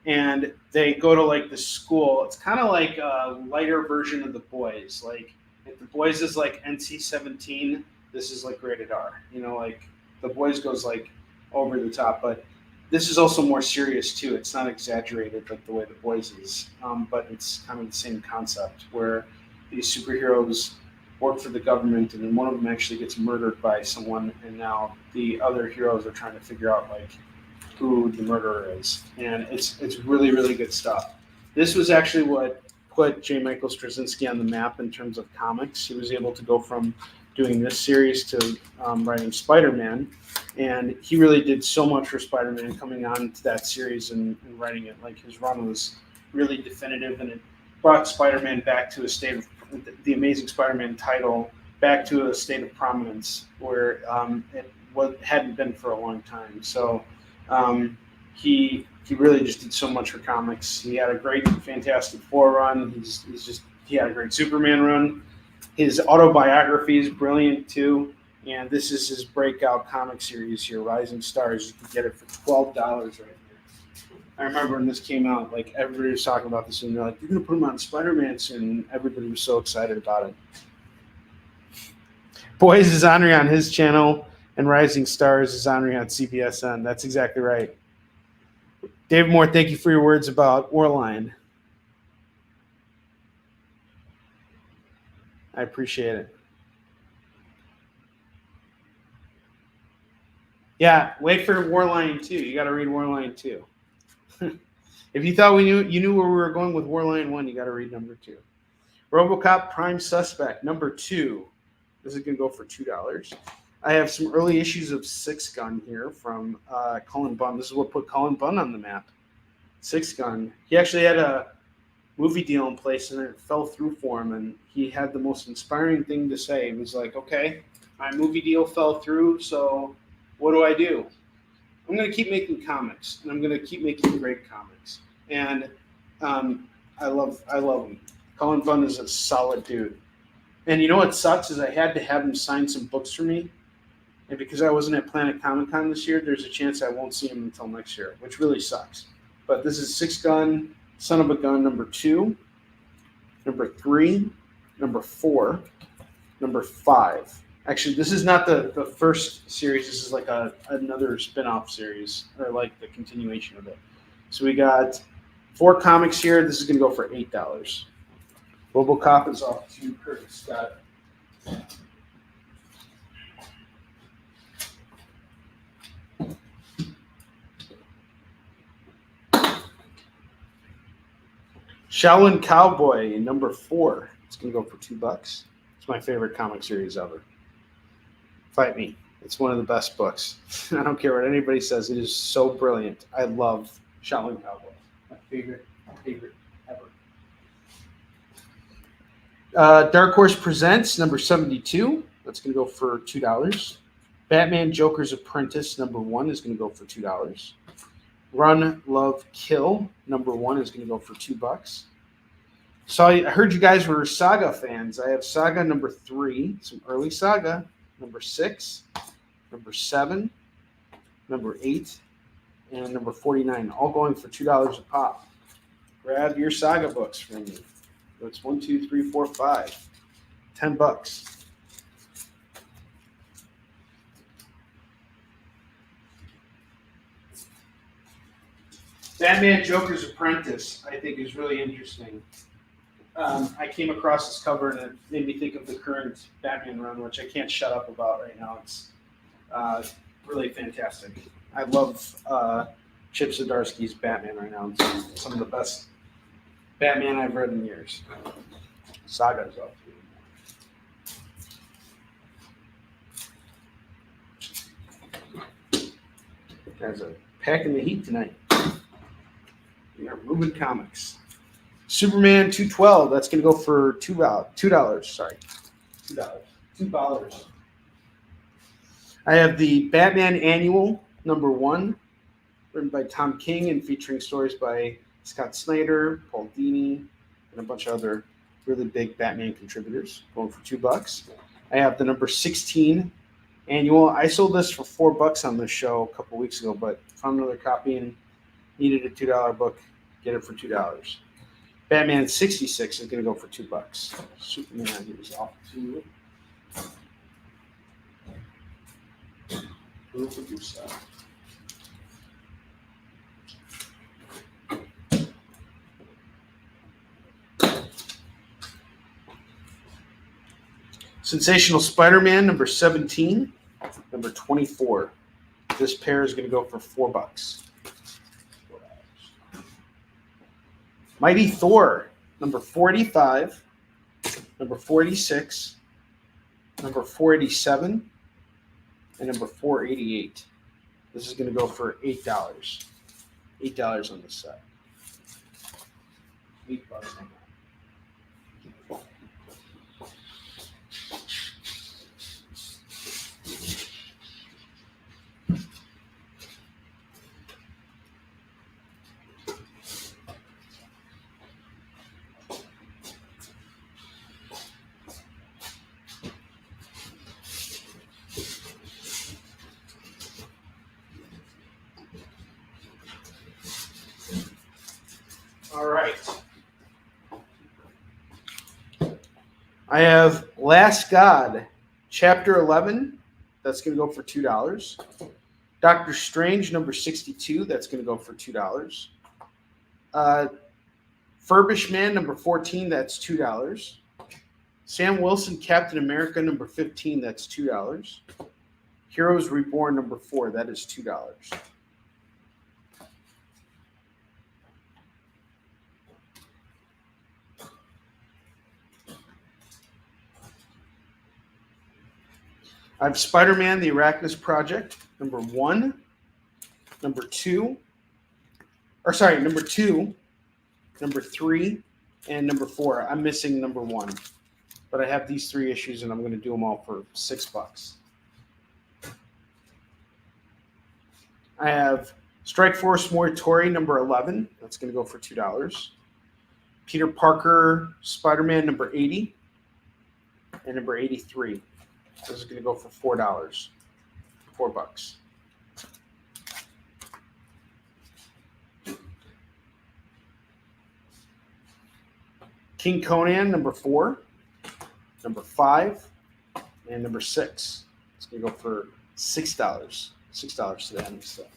C: And they go to like the school. It's kind of like a lighter version of The Boys. Like if The Boys is like NC-17, this is like rated R. You know, like The Boys goes like over the top, but this is also more serious too. It's not exaggerated like the way The Boys is, but it's kind of the same concept where these superheroes work for the government, and then one of them actually gets murdered by someone, and now the other heroes are trying to figure out like who the murderer is, and it's really, really good stuff. This was actually what put J. Michael Straczynski on the map in terms of comics. He was able to go from doing this series to writing Spider-Man, and he really did so much for Spider-Man coming on to that series and writing it. Like his run was really definitive, and it brought Spider-Man back to a state of the Amazing Spider-Man title back to a state of prominence where it hadn't been for a long time. So he really just did so much for comics. He had a great Fantastic Four run. He had a great Superman run. His autobiography is brilliant too, and this is his breakout comic series here, Rising Stars. You can get it for $12 right here. I remember when this came out, like everybody was talking about this, and they're like, "You're gonna put him on Spider-Man soon." And everybody was so excited about it. Boys is Onrie on his channel, and Rising Stars is Onrie on CBSN. That's exactly right. Dave Moore, thank you for your words about Warline. I appreciate it. Yeah, wait for Warline 2. You got to read Warline 2. If you thought you knew where we were going with Warline 1, you got to read number 2. RoboCop Prime Suspect number 2. This is going to go for $2. I have some early issues of Six Gun here from Cullen Bunn. This is what put Cullen Bunn on the map. Six Gun. He actually had a movie deal in place, and it fell through for him, and he had the most inspiring thing to say. He was like, okay, my movie deal fell through, so what do I do? I'm going to keep making comics, and I'm going to keep making great comics. And I love him. Cullen Bunn is a solid dude. And you know what sucks is I had to have him sign some books for me. And because I wasn't at Planet Comic Con this year, there's a chance I won't see him until next year, which really sucks. But this is Six Gun, Son of a Gun number 2, number 3, number 4, number 5. Actually, this is not the first series. This is like another spin-off series, or like the continuation of it. So we got 4 comics here. This is going to go for $8. RoboCop is off to Curtis Scott. Shaolin Cowboy number 4. It's going to go for $2. It's my favorite comic series ever. Fight me. It's one of the best books. I don't care what anybody says. It is so brilliant. I love Shaolin Cowboy. My favorite ever. Dark Horse Presents number 72. That's going to go for $2. Batman Joker's Apprentice number 1 is going to go for $2. Run, Love, Kill number 1 is going to go for $2. So I heard you guys were Saga fans. I have Saga number 3, some early Saga, number 6, number 7, number 8, and number 49, all going for $2 a pop. Grab your Saga books from me. It's 1, 2, 3, 4, 5. $10. Batman Joker's Apprentice, I think, is really interesting. I came across this cover, and it made me think of the current Batman run, which I can't shut up about right now. It's really fantastic. I love Chip Zdarsky's Batman right now. It's some of the best Batman I've read in years. Saga's up. Guys are packing the heat tonight. We are moving comics. Superman 212. That's going to go for $2. Sorry, $2. I have the Batman Annual #1, written by Tom King and featuring stories by Scott Snyder, Paul Dini, and a bunch of other really big Batman contributors, going for $2. I have the #16 Annual. I sold this for $4 on this show a couple weeks ago, but found another copy and needed a $2 book. Get it for $2. Batman 66 is going to go for $2. Superman is off to producer. Sensational Spider-Man #17, #24. This pair is going to go for $4. Mighty Thor #45, #46, #487, and #488. This is going to go for $8. $8 on this set. $8 on that. All right. I have Last God, Chapter 11. That's going to go for $2. Doctor Strange #62. That's going to go for $2. Furbish Man #14. That's $2. Sam Wilson, Captain America #15. That's $2. Heroes Reborn #4. That is $2. I have Spider-Man, the Arachnus Project, #1, #2, #2, #3, and #4. I'm missing #1, but I have these 3 issues, and I'm going to do them all for $6. I have Strike Force Morituri #11. That's going to go for $2. Peter Parker, Spider-Man #80, and #83. This is going to go for $4. $4. King Conan #4, #5, and #6. It's going to go for $6. $6 to the end of the set.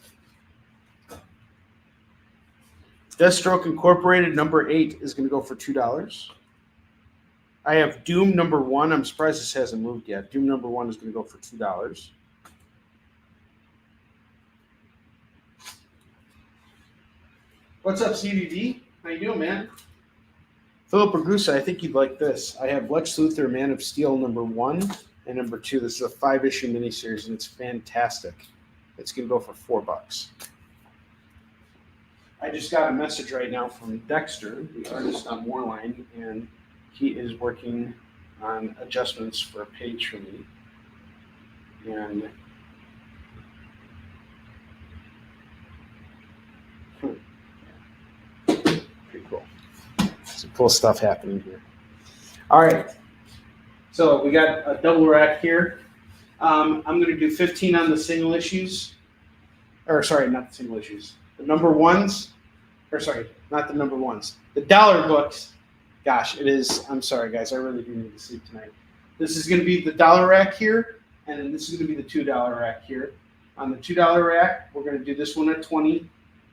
C: Deathstroke Incorporated #8 is going to go for $2. I have Doom #1. I'm surprised this hasn't moved yet. Doom #1 is going to go for $2. What's up, CDD? How you doing, man? Philip Ragusa, I think you'd like this. I have Lex Luthor, Man of Steel #1 and #2. This is a 5-issue miniseries, and it's fantastic. It's going to go for $4. I just got a message right now from Dexter, the artist on Moorline, and he is working on adjustments for a page for me. And pretty cool. Some cool stuff happening here. All right. So we got a double rack here. I'm going to do 15 on the single issues. Or sorry, not the single issues. The #1s. Or sorry, not the #1s. The dollar books. Gosh, it is. I'm sorry, guys. I really do need to sleep tonight. This is going to be the dollar rack here, and then this is going to be the $2 rack here. On the $2 rack, we're going to do this one at $20.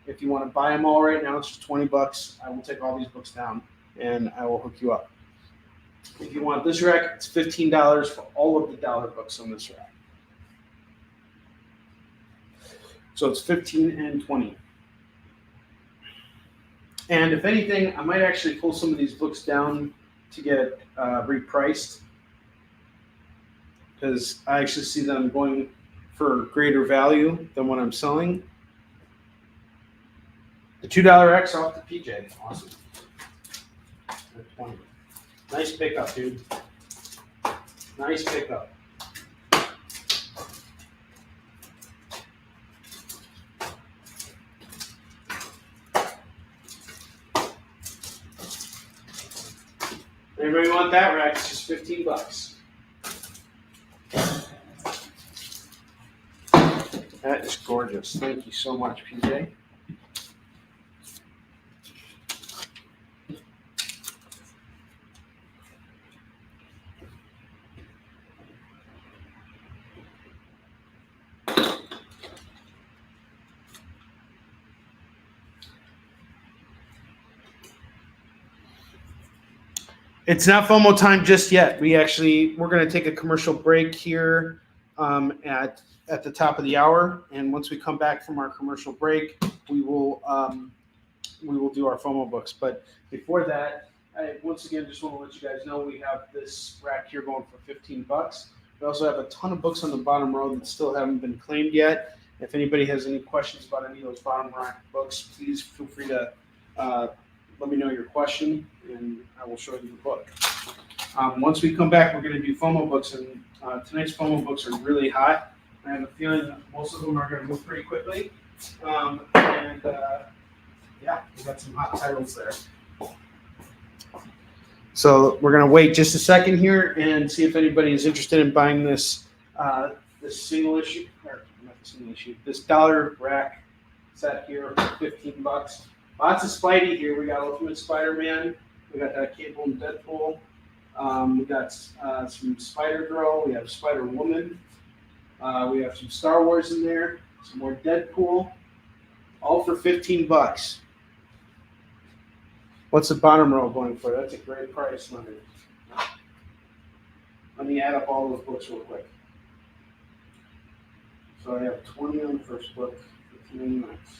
C: If you want to buy them all right now, it's just $20. I will take all these books down, and I will hook you up. If you want this rack, it's $15 for all of the dollar books on this rack. So it's 15 and 20. And if anything, I might actually pull some of these books down to get repriced, because I actually see them going for greater value than what I'm selling. The $2 X off the PJ. Awesome. 20. Nice pickup, dude. Nice pickup. Anybody want that rack? It's just $15. That is gorgeous. Thank you so much, PJ. It's not FOMO time just yet. We're going to take a commercial break here at the top of the hour, and once we come back from our commercial break, we will do our FOMO books. But before that, I once again just want to let you guys know we have this rack here going for $15. We also have a ton of books on the bottom row that still haven't been claimed yet. If anybody has any questions about any of those bottom rack books, please feel free to let me know your question, and I will show you the book. Once we come back, we're going to do FOMO books, and tonight's FOMO books are really hot. I have a feeling that most of them are going to move pretty quickly. Yeah, we got some hot titles there. So we're going to wait just a second here and see if anybody is interested in buying this single issue, or not the single issue, this dollar rack set here for $15. Lots of Spidey here. We got Ultimate Spider-Man. We got that Cable and Deadpool. We got some Spider-Girl. We have Spider-Woman. We have some Star Wars in there. Some more Deadpool. All for $15. What's the bottom row going for? That's a great price, Leonard. Let me add up all those books real quick. So I have 20 on the first book, 15 on the next.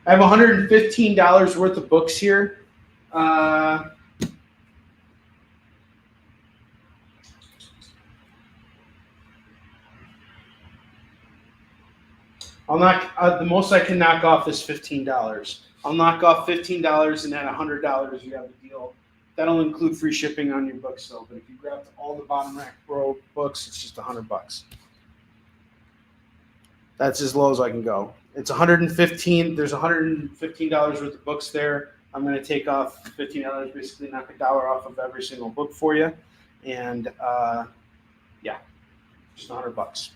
C: I have $115 worth of books here. I'll knock the most I can knock off is $15. I'll knock off $15 and at $100 you have a deal. That'll include free shipping on your books though. But if you grab all the bottom rack row books, it's just $100. That's as low as I can go. It's $115. There's $115 worth of books there. I'm going to take off $15, basically knock $1 off of every single book for you, and yeah, just $100.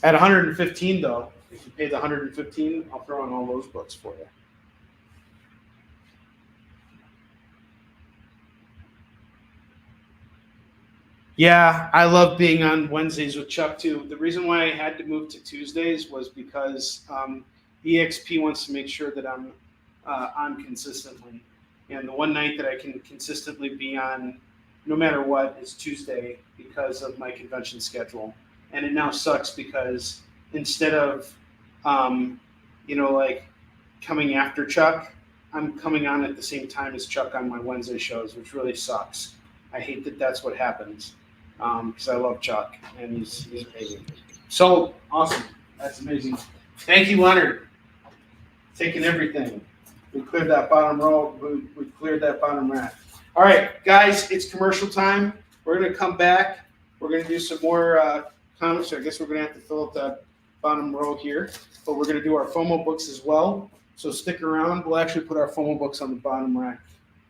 C: At $115 though, if you pay the $115, I'll throw in all those books for you. Yeah, I love being on Wednesdays with Chuck too. The reason why I had to move to Tuesdays was because EXP wants to make sure that I'm on consistently. And the one night that I can consistently be on, no matter what, is Tuesday because of my convention schedule. And it now sucks because instead of, like coming after Chuck, I'm coming on at the same time as Chuck on my Wednesday shows, which really sucks. I hate that that's what happens. Because I love Chuck, and he's amazing. So awesome. That's amazing. Thank you, Leonard. Taking everything. We cleared that bottom row. We cleared that bottom rack. All right, guys, it's commercial time. We're going to come back. We're going to do some more comics. I guess we're going to have to fill up that bottom row here. But we're going to do our FOMO books as well. So stick around. We'll actually put our FOMO books on the bottom rack,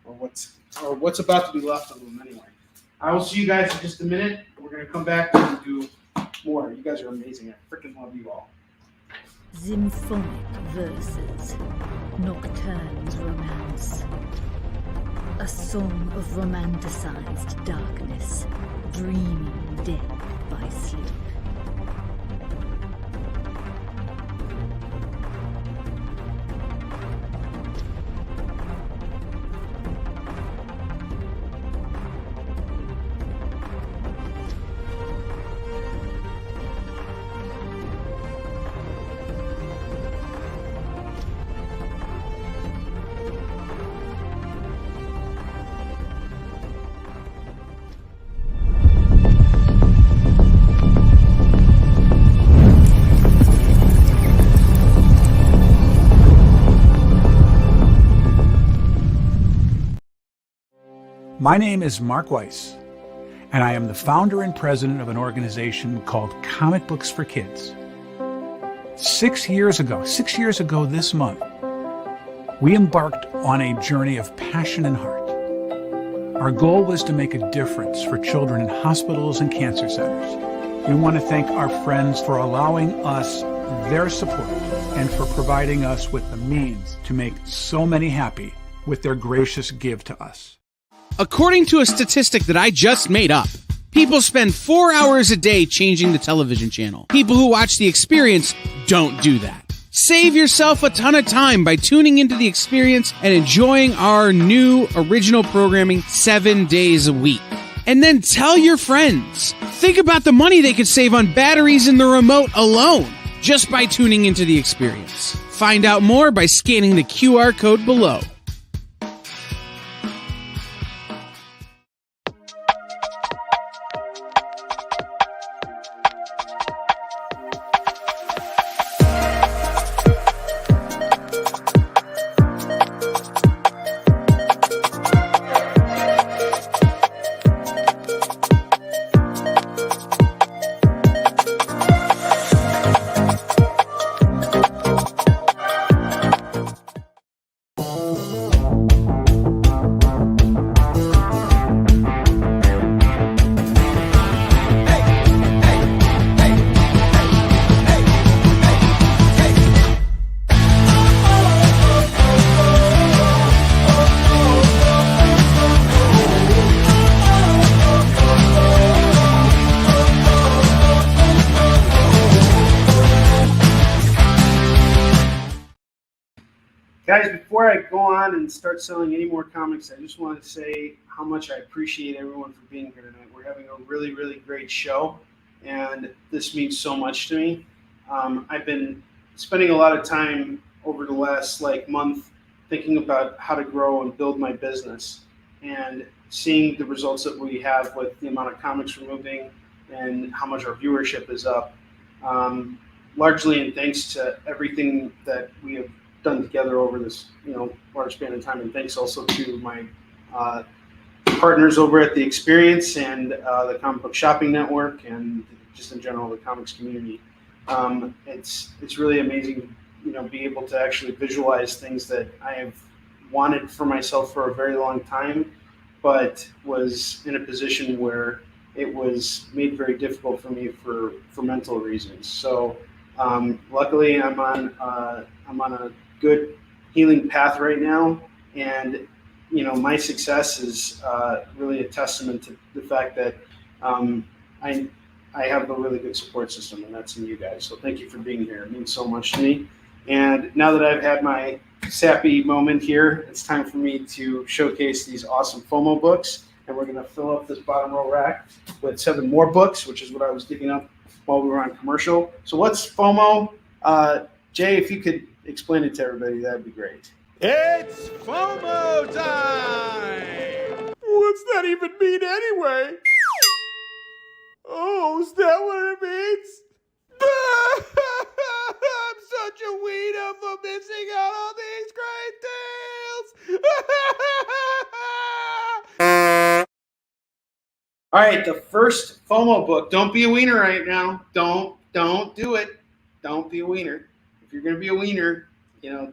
C: or what's about to be left of them anyway. I will see you guys in just a minute. We're going to come back and do more. You guys are amazing. I freaking love you all.
G: Symphonic verses, Nocturne's romance. A song of romanticized darkness, dreaming dead by sleep.
H: My name is Mark Weiss, and I am the founder and president of an organization called Comic Books for Kids. 6 years ago this month, we embarked on a journey of passion and heart. Our goal was to make a difference for children in hospitals and cancer centers. We want to thank our friends for allowing us their support and for providing us with the means to make so many happy with their gracious give to us.
F: According to a statistic that I just made up, people spend 4 hours a day changing the television channel. People who watch The Experience don't do that. Save yourself a ton of time by tuning into The Experience and enjoying our new original programming 7 days a week. And then tell your friends. Think about the money they could save on batteries in the remote alone just by tuning into The Experience. Find out more by scanning the QR code below.
C: Guys, before I go on and start selling any more comics, I just want to say how much I appreciate everyone for being here tonight. We're having a really, really great show, and this means so much to me. I've been spending a lot of time over the last month thinking about how to grow and build my business, and seeing the results that we have with the amount of comics we're moving and how much our viewership is up, largely in thanks to everything that we have done together over this large span of time, and thanks also to my partners over at The Experience and the Comic Book Shopping Network, and just in general the comics community. It's really amazing to be able to actually visualize things that I have wanted for myself for a very long time, but was in a position where it was made very difficult for me for mental reasons. So luckily I'm on a good healing path right now, and my success is really a testament to the fact that I have a really good support system, and that's in you guys. So thank you for being here. It means so much to me. And now that I've had my sappy moment here, it's time for me to showcase these awesome FOMO books, and we're going to fill up this bottom row rack with 7 more books, which is what I was digging up while we were on commercial. So what's FOMO? Jay, if you could explain it to everybody, that'd be great.
I: It's FOMO time! What's that even mean anyway? Oh, is that what it means? I'm such a weirdo for missing out on these great deals!
C: All right, the first FOMO book. Don't be a wiener right now. Don't do it. Don't be a wiener. If you're going to be a wiener,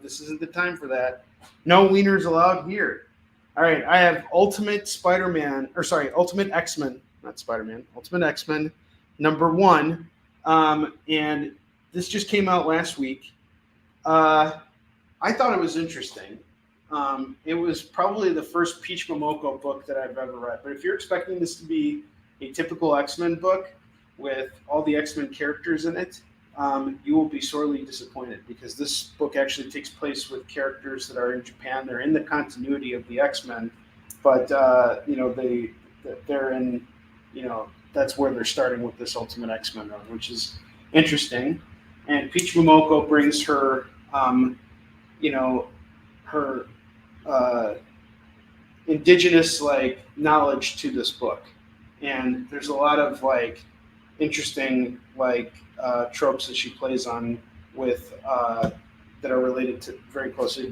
C: this isn't the time for that. No wieners allowed here. All right, I have Ultimate X-Men, not Spider-Man, Ultimate X-Men, #1. And this just came out last week. I thought it was interesting. It was probably the first Peach Momoko book that I've ever read. But if you're expecting this to be a typical X-Men book with all the X-Men characters in it, you will be sorely disappointed, because this book actually takes place with characters that are in Japan. They're in the continuity of the X-Men, but they're in, that's where they're starting with this Ultimate X-Men run, which is interesting. And Peach Momoko brings her, her indigenous knowledge to this book, and there's a lot of interesting tropes that she plays on with that are related to very closely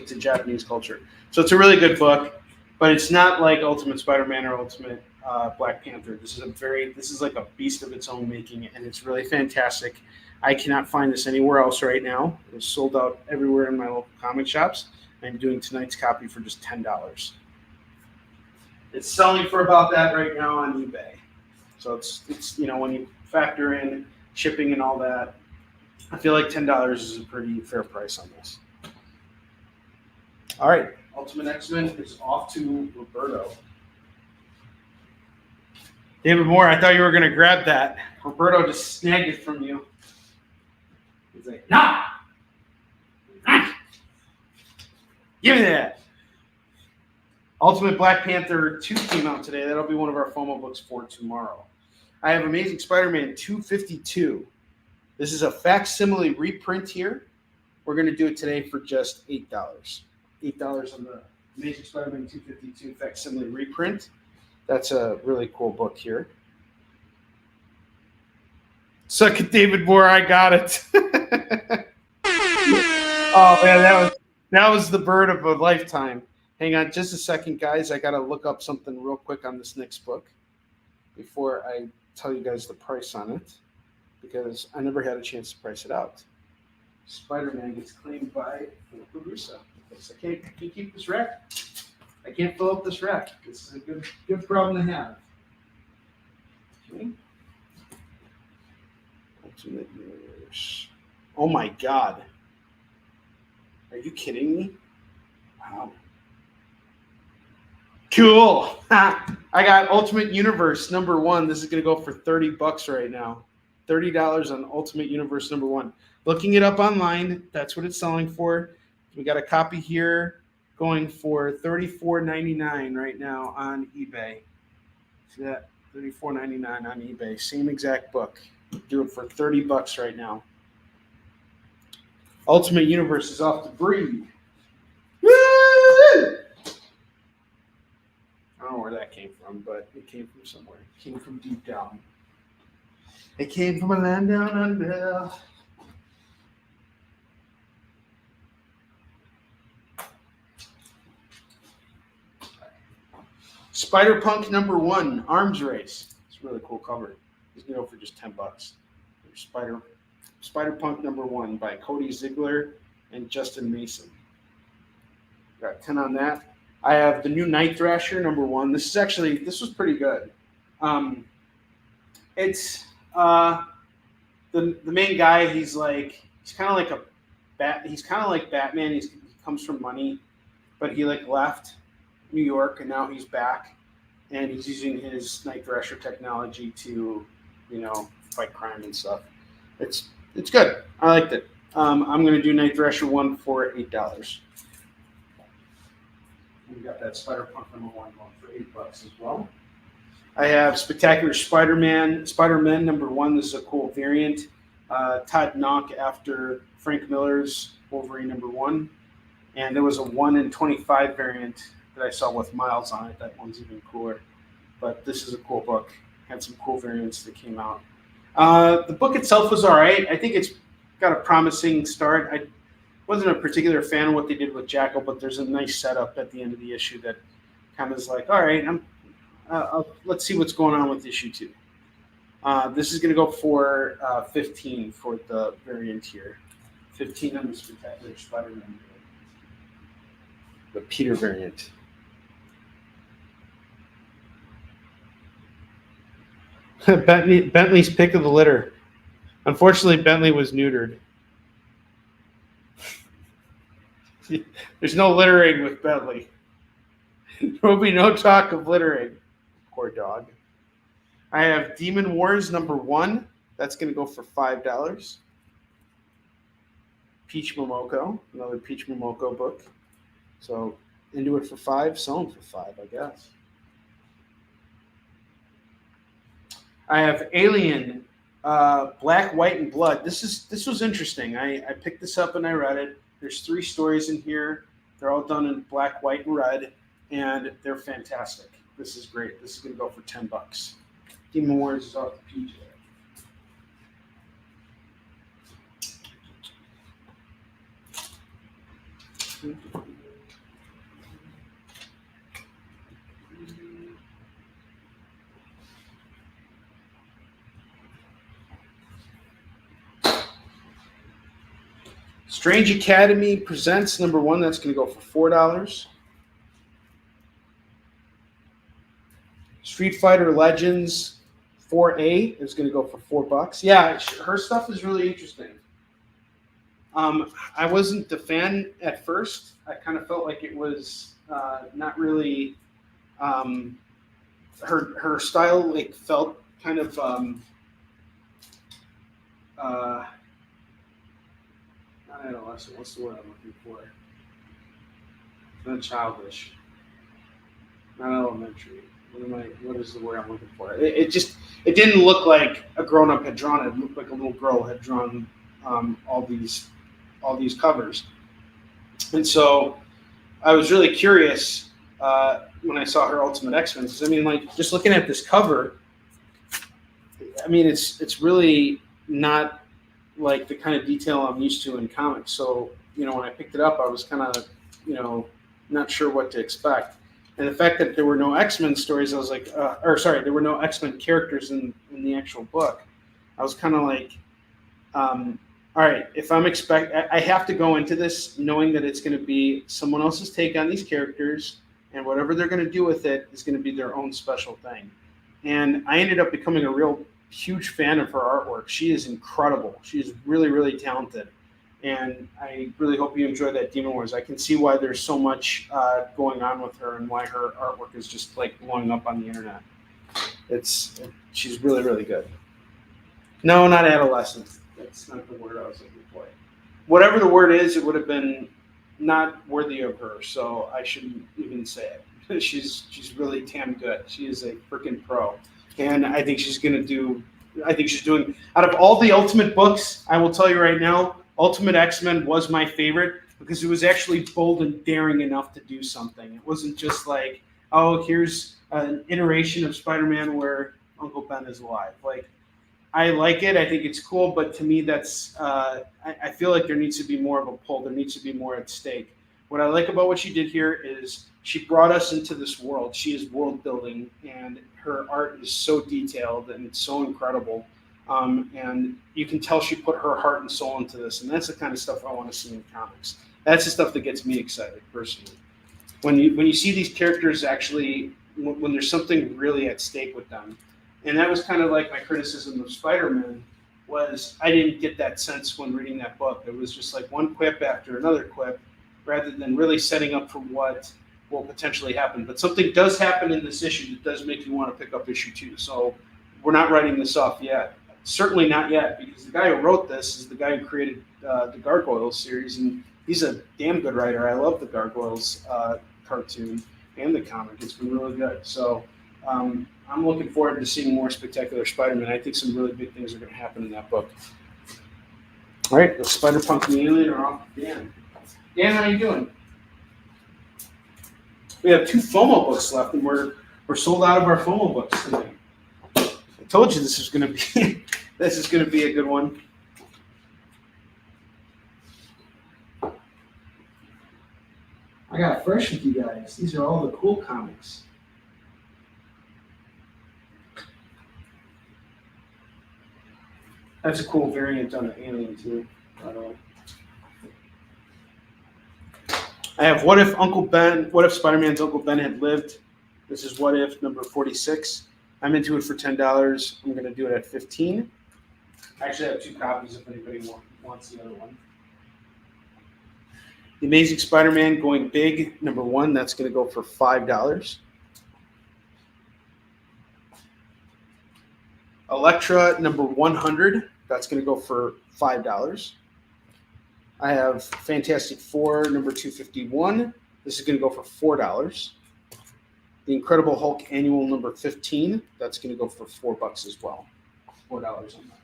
C: to Japanese culture. So it's a really good book. but it's not like Ultimate Spider-Man or Ultimate Black Panther. This is like a beast of its own making, and it's really fantastic. I cannot find this anywhere else right now. It's sold out everywhere in my local comic shops. I'm doing tonight's copy for just $10. It's selling for about that right now on eBay. So it's when you factor in shipping and all that, I feel like $10 is a pretty fair price on this. All right, Ultimate X-Men is off to Roberto. David Moore, I thought you were going to grab that. Roberto just snagged it from you. He's like, nah! Give me that. Ultimate Black Panther 2 came out today. That'll be one of our FOMO books for tomorrow. I have Amazing Spider-Man 252. This is a facsimile reprint here. We're going to do it today for just $8. $8 on the Amazing Spider-Man 252 facsimile reprint. That's a really cool book here. Suck it, David Moore. I got it. Oh, man, that was the bird of a lifetime. Hang on just a second, guys. I got to look up something real quick on this next book before I tell you guys the price on it, because I never had a chance to price it out. Spider-Man gets claimed by Russo. I can't keep this rack. I can't fill up this rack. This is a good problem to have. Okay. Ultimate Universe. Oh my God. Are you kidding me? Wow. Cool. I got Ultimate Universe #1. This is going to go for $30 right now. $30 on Ultimate Universe #1. Looking it up online, that's what it's selling for. We got a copy here going for $34.99 right now on eBay. See that? $34.99 on eBay. Same exact book. Do it for $30 right now. Ultimate Universe is off to breed. Woo! I don't know where that came from, but it came from somewhere. It came from deep down. It came from a land down under. Spider-Punk #1, Arms Race. It's a really cool cover. It's going to go for just $10. Spider-Punk #1 by Cody Ziegler and Justin Mason. Got 10 on that. I have the new Night Thrasher #1. This was pretty good. It's the main guy. He's kind of like Batman. He comes from money, but he left New York and now he's back, and he's using his Night Thrasher technology to, fight crime and stuff. It's good. I liked it. I'm going to do Night Thrasher 1 for $8. We got that Spider-Punk #1 going for $8 as well. I have Spectacular Spider-Man #1. This is a cool variant. Todd Knock after Frank Miller's Wolverine #1. And there was a 1 in 25 variant that I saw with Miles on it. That one's even cooler. But this is a cool book. Had some cool variants that came out. The book itself was all right. I think it's got a promising start. I wasn't a particular fan of what they did with Jackal, but there's a nice setup at the end of the issue that kind of is like, all right, let's see what's going on with issue 2. This is going to go for $15 for the variant here. $15 on the Spectacular Spider-Man. The Peter variant. Bentley's pick of the litter. Unfortunately, Bentley was neutered. There's no littering with Bentley. There will be no talk of littering. Poor dog. I have Demon Wars #1. That's going to go for $5. Peach Momoko, another Peach Momoko book. So into it for $5, selling for $5, I guess. I have Alien, Black, White, and Blood. This was interesting. I picked this up and I read it. There's 3 stories in here. They're all done in black, white, and red, and they're fantastic. This is great. This is going to go for $10. Demon Wars is off the PJ. Strange Academy Presents number 1. That's going to go for $4. Street Fighter Legends 4A is going to go for $4. Yeah, her stuff is really interesting. I wasn't the fan at first. I kind of felt like it was not really her style. Like felt kind of not adolescent. What's the word I'm looking for? Not childish. Not elementary. What is the word I'm looking for? It didn't look like a grown up had drawn it. It looked like a little girl had drawn all these covers. And so I was really curious when I saw her Ultimate X-Men. Because I mean, like just looking at this cover, I mean it's really not like the kind of detail I'm used to in comics. So when I picked it up, I was kind of not sure what to expect. And the fact that there were no X-Men stories, I was like, there were no X-Men characters in the actual book. I was kind of like, all right, if I have to go into this knowing that it's going to be someone else's take on these characters, and whatever they're going to do with it is going to be their own special thing. And I ended up becoming a real huge fan of her artwork. She is incredible. She is really, really talented. And I really hope you enjoy that Demon Wars. I can see why there's so much going on with her and why her artwork is just like blowing up on the internet. She's really, really good. No, not adolescent. That's not the word I was looking for. Whatever the word is, it would have been not worthy of her, so I shouldn't even say it. She's really damn good. She is a freaking pro. And I think she's doing, out of all the Ultimate books, I will tell you right now, Ultimate X-Men was my favorite because it was actually bold and daring enough to do something. It wasn't just like, oh, here's an iteration of Spider-Man where Uncle Ben is alive. Like, I like it. I think it's cool, but to me, that's I feel like there needs to be more of a pull. There needs to be more at stake. What I like about what she did here is she brought us into this world. She is world building, and her art is so detailed and it's so incredible. And you can tell she put her heart and soul into this, and that's the kind of stuff I want to see in comics. That's the stuff that gets me excited personally. When you see these characters actually, when there's something really at stake with them, and that was kind of like my criticism of Spider-Man, was I didn't get that sense when reading that book. It was just like one quip after another quip, rather than really setting up for what will potentially happen. But something does happen in this issue that does make you want to pick up issue 2. So we're not writing this off yet. Certainly not yet, because the guy who wrote this is the guy who created the Gargoyles series, and he's a damn good writer. I love the Gargoyles cartoon and the comic. It's been really good. So I'm looking forward to seeing more Spectacular Spider-Man. I think some really big things are going to happen in that book. All right, the Spider-Punk and the Alien are off. Dan, how you doing? We have 2 FOMO books left, and we're sold out of our FOMO books tonight. I told you this is going to be a good one. I got fresh with you guys. These are all the cool comics. That's a cool variant on the Alien too, by the way. I have What If Spider-Man's Uncle Ben had lived. This is What If number 46. I'm into it for $10. I'm going to do it at $15. I actually have 2 copies if anybody wants the other one. The Amazing Spider-Man Going Big number 1. That's going to go for $5. Elektra number 100. That's going to go for $5. I have Fantastic Four number 251. This is going to go for $4. The Incredible Hulk Annual number 15. That's going to go for $4 as well. $4 on that.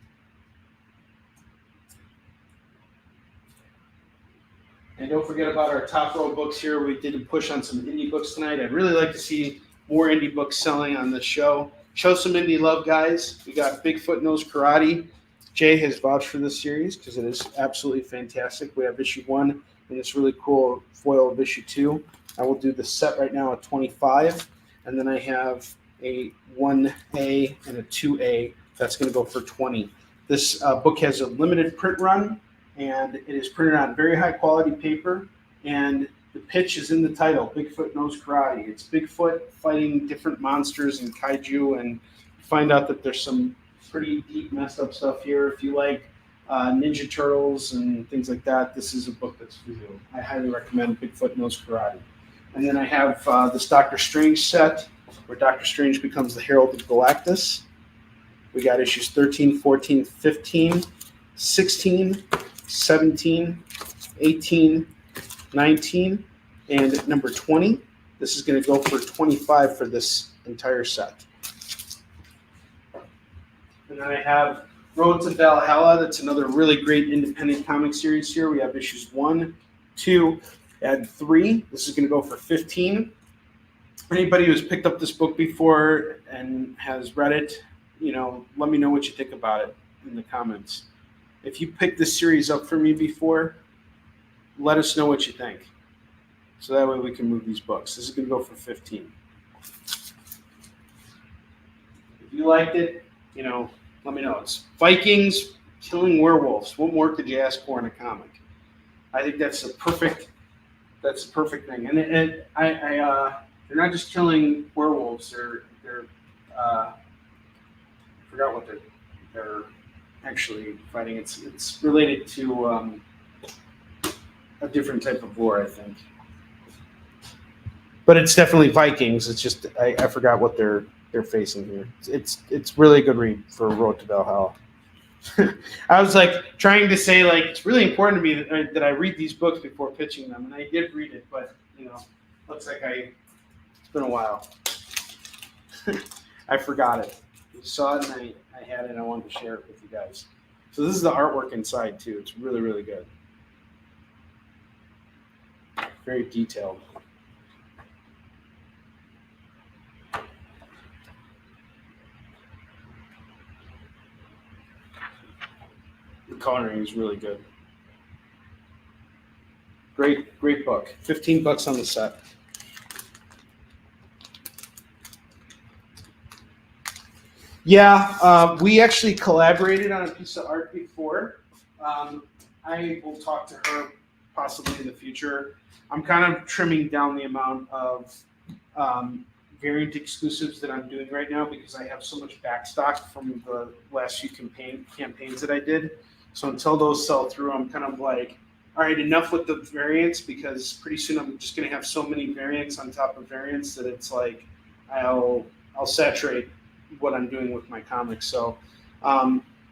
C: And don't forget about our top row books here. We did a push on some indie books tonight. I'd really like to see more indie books selling on this show. Show some indie love, guys. We got Bigfoot Knows Karate. Jay has vouched for this series because it is absolutely fantastic. We have issue 1 and this really cool foil of issue 2. I will do the set right now at $25, and then I have a 1A and a 2A that's going to go for $20. This book has a limited print run, and it is printed on very high quality paper, and the pitch is in the title, Bigfoot Knows Karate. It's Bigfoot fighting different monsters and kaiju, and find out that there's some pretty deep, messed up stuff here. If you like Ninja Turtles and things like that, this is a book that's for you. I highly recommend Bigfoot Knows Karate. And then I have this Doctor Strange set, where Doctor Strange becomes the Herald of Galactus. We got issues 13, 14, 15, 16, 17, 18, 19, and number 20. This is going to go for $25 for this entire set. And then I have Road to Valhalla. That's another really great independent comic series here. We have issues 1, 2, and 3. This is going to go for $15. Anybody who's picked up this book before and has read it, let me know what you think about it in the comments. If you picked this series up for me before, let us know what you think. So that way we can move these books. This is going to go for $15. If you liked it, let me know. It's Vikings killing werewolves. What more could you ask for in a comic? I think that's the perfect thing. And they're not just killing werewolves. They're I forgot what they're actually fighting. It's related to a different type of war, I think. But it's definitely Vikings. It's just I forgot what they're facing here. It's really a good read for Road to Valhalla. I was like trying to say it's really important to me that I read these books before pitching them, and I did read it, but looks like it's been a while. I forgot it. I saw it and I had it and I wanted to share it with you guys. So this is the artwork inside too. It's really, really good. Very detailed. The coloring is really good. Great book. $15 on the set. Yeah, we actually collaborated on a piece of art before. I will talk to her possibly in the future. I'm kind of trimming down the amount of variant exclusives that I'm doing right now because I have so much backstock from the last few campaigns that I did. So until those sell through, I'm kind of like, all right, enough with the variants, because pretty soon I'm just going to have so many variants on top of variants that it's like I'll saturate what I'm doing with my comics. So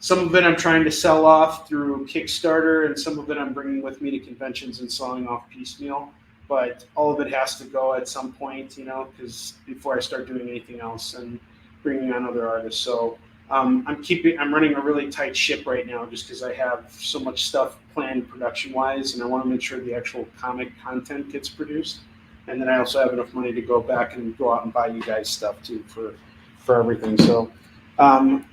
C: some of it I'm trying to sell off through Kickstarter, and some of it I'm bringing with me to conventions and selling off piecemeal. But all of it has to go at some point, because before I start doing anything else and bringing on other artists. So I'm running a really tight ship right now just because I have so much stuff planned production-wise, and I want to make sure the actual comic content gets produced. And then I also have enough money to go back and go out and buy you guys stuff too for everything. So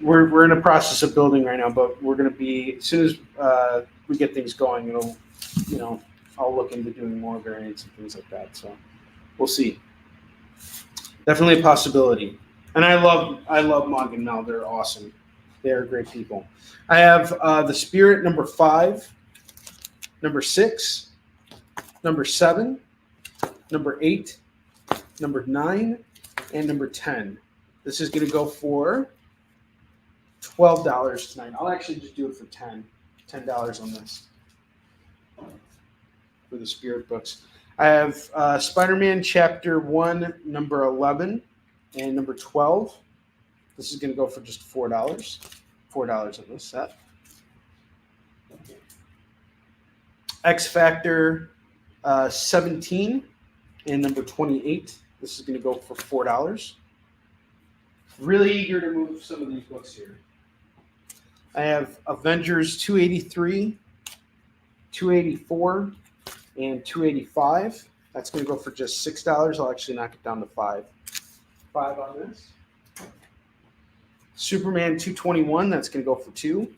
C: we're in a process of building right now, but we're going to be, as soon as we get things going, I'll look into doing more variants and things like that. So we'll see. Definitely a possibility. And I love Mog and Mel. They're awesome. They are great people. I have the Spirit number 5, number 6, number 7, number 8, number 9, and number 10. This is going to go for $12 tonight. I'll actually just do it for $10 on this for the Spirit books. I have Spider-Man Chapter 1, number 11, and number 12. This is going to go for just $4. $4 on this set. X Factor 17 and number 28. This is going to go for $4. Really eager to move some of these books here. I have Avengers 283, 284, and 285. That's going to go for just $6. I'll actually knock it down to $5. $5 on this. Superman 221. That's going to go for $2.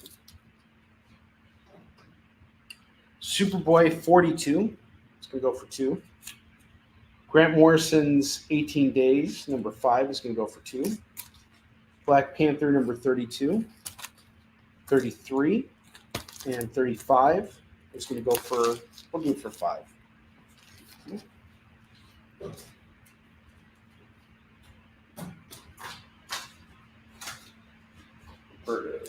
C: Superboy 42. It's going to go for $2. Grant Morrison's 18 Days, number 5, is going to go for $2. Black Panther number 32, 33, and 35 is going to go for, we'll do it for 5. Birdo.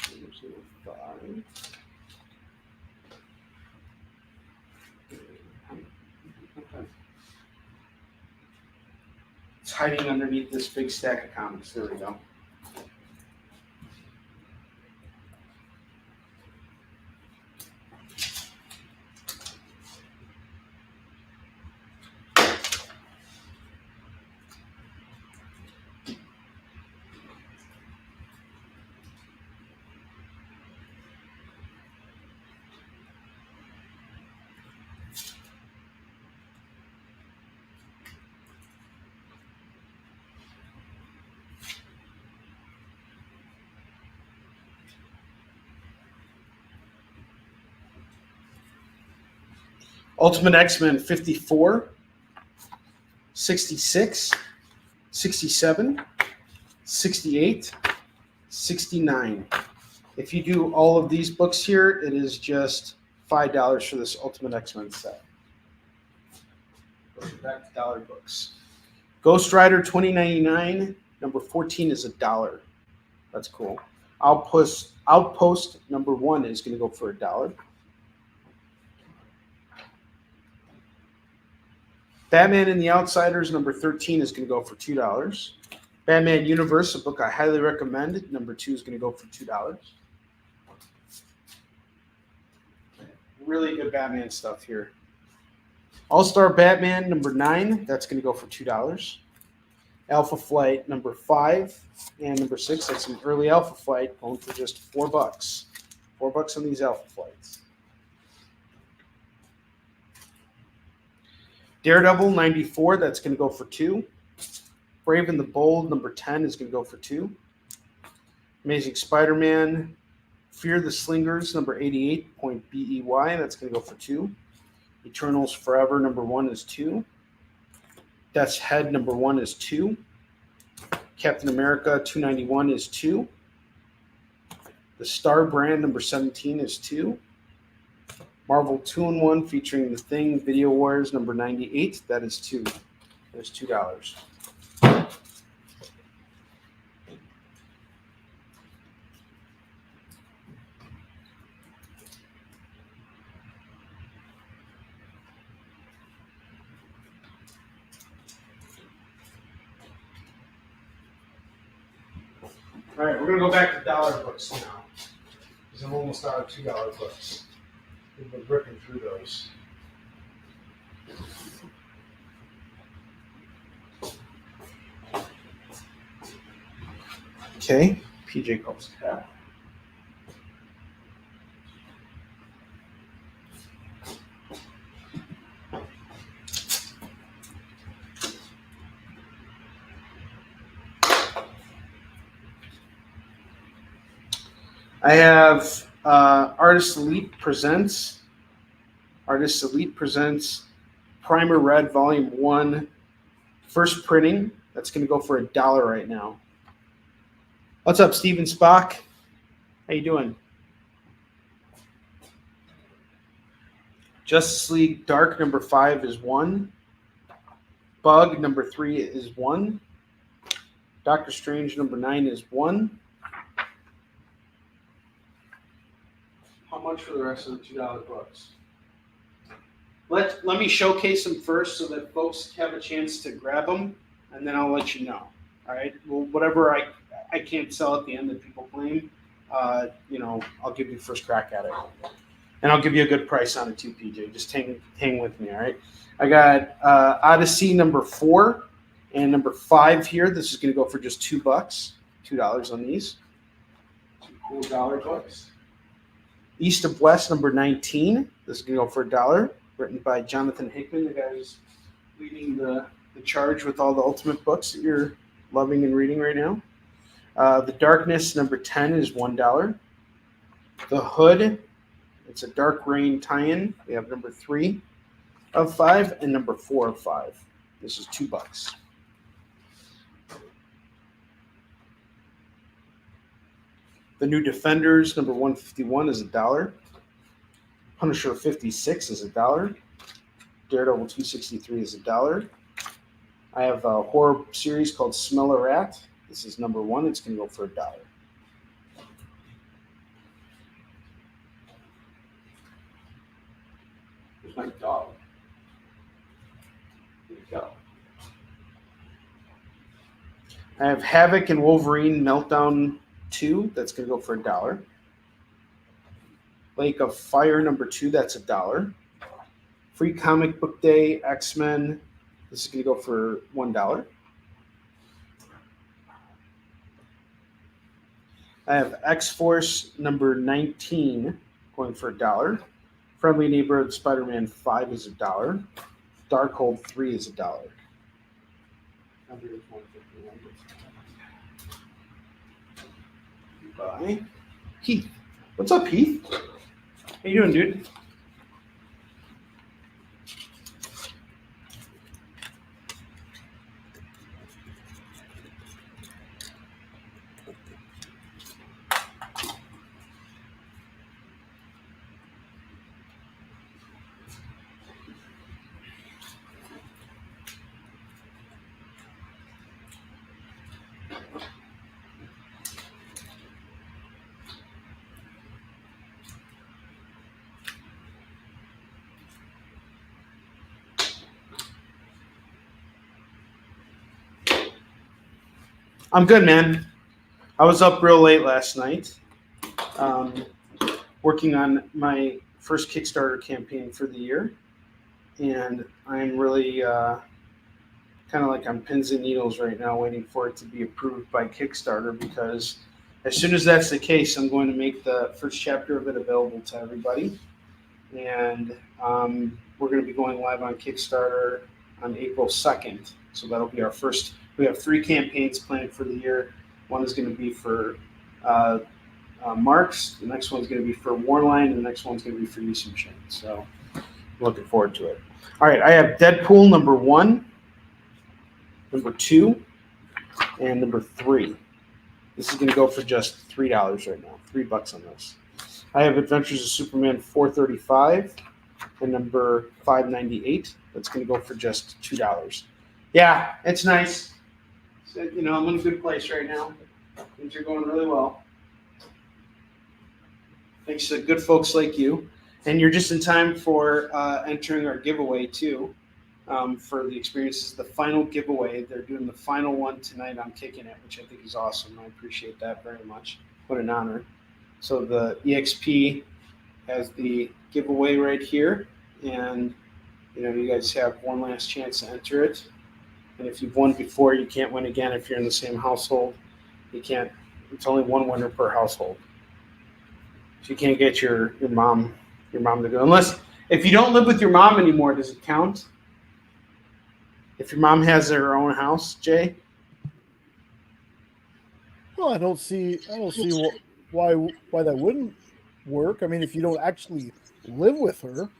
C: Here's a 5. It's hiding underneath this big stack of comics. There we go. Ultimate X-Men 54, 66, 67, 68, 69. If you do all of these books here, it is just $5 for this Ultimate X-Men set. Back to dollar books. Ghost Rider 2099, number 14 is $1. That's cool. Outpost number 1 is going to go for $1. Batman and the Outsiders, number 13, is going to go for $2. Batman Universe, a book I highly recommend, number 2 is going to go for $2. Really good Batman stuff here. All-Star Batman, number 9, that's going to go for $2. Alpha Flight, number 5, and number 6, that's an early Alpha Flight, going for just $4. $4 on these Alpha Flights. Daredevil 94, that's going to go for $2. Brave and the Bold, number 10, is going to go for $2. Amazing Spider-Man, Fear the Slingers, number 88.BEY, that's going to go for $2. Eternals Forever, number 1 is $2. Death's Head, number 1 is $2. Captain America 291 is $2. The Star Brand, number 17, is $2. Marvel 2-in-1 featuring The Thing, Video Wars, number 98. That is $2. There's $2. All right, we're going to go back to dollar books now, because I'm almost out of $2 books. We've been ripping through those. Okay, PJ Copes tab. I have Artist Elite presents Primer Red Volume 1 first printing. That's going to go for $1 right now. What's up, Steven Spock? How you doing? Justice League Dark number 5 is 1. Bug number 3 is 1. Doctor Strange number 9 is 1. How much for the rest of the $2 books? Let me showcase them first so that folks have a chance to grab them, and then I'll let you know. All right. Well, whatever I can't sell at the end that people claim, I'll give you first crack at it, and I'll give you a good price on it too, PJ. Just hang with me. All right. I got Odyssey number 4 and number 5 here. This is going to go for just $2. $2 on these. 2 cool dollar books. East of West, number 19. This is going to go for $1. Written by Jonathan Hickman, the guy who's leading the charge with all the Ultimate books that you're loving and reading right now. The Darkness, number 10, is $1. The Hood, it's a Dark Reign tie-in. We have number 3 of 5 and number 4 of 5. This is $2. The New Defenders, number 151, is $1. Punisher 56 is $1. Daredevil 263 is $1. I have a horror series called Smell a Rat. This is number 1. It's going to go for $1. There's my dog. There you go. I have Havoc and Wolverine Meltdown 2. That's going to go for $1. Lake of Fire number 2. That's $1. Free Comic Book Day X-Men. This is going to go for $1. I have X-Force number 19 going for $1. Friendly Neighborhood Spider-Man 5 is $1. Darkhold 3 is $1. Bye. Heath. What's up, Heath? How you doing, dude? I'm good, man. I was up real late last night, working on my first Kickstarter campaign for the year, and I'm really kind of like on pins and needles right now, waiting for it to be approved by Kickstarter, because as soon as that's the case, I'm going to make the first chapter of it available to everybody, and we're going to be going live on Kickstarter on April 2nd, so that'll be our first. We have 3 campaigns planned for the year. One is going to be for Marks. The next one's going to be for Warline. And the next one's going to be for Yusuf Shin. So I'm looking forward to it. All right. I have Deadpool number 1, number 2, and number 3. This is going to go for just $3 right now. $3 on this. I have Adventures of Superman 435 and number 598. That's going to go for just $2. Yeah, it's nice. So, you know, I'm in a good place right now. Things are going really well. Thanks to good folks like you. And you're just in time for entering our giveaway, too, for the experiences. The final giveaway, they're doing the final one tonight on Kickin It, which I think is awesome. I appreciate that very much. What an honor. So the EXP has the giveaway right here. And, you know, you guys have one last chance to enter it. And if you've won before, you can't win again if you're in the same household. You can't. It's only one winner per household. So you can't get your mom to go. Unless, if you don't live with your mom anymore, does it count? If your mom has her own house, Jay?
D: Well, I don't see why that wouldn't work. I mean, if you don't actually live with her.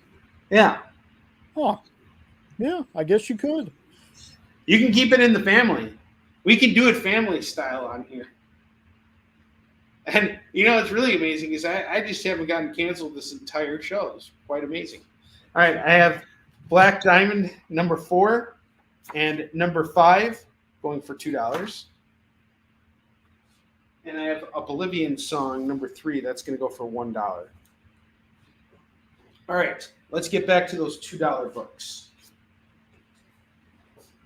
C: Yeah.
D: Huh. Yeah, I guess you could.
C: You can keep it in the family. We can do it family style on here. And, you know, what's really amazing is I just haven't gotten canceled this entire show. It's quite amazing. All right, I have Black Diamond number 4 and number 5 going for $2. And I have a Bolivian song number 3. That's going to go for $1. All right, let's get back to those $2 books.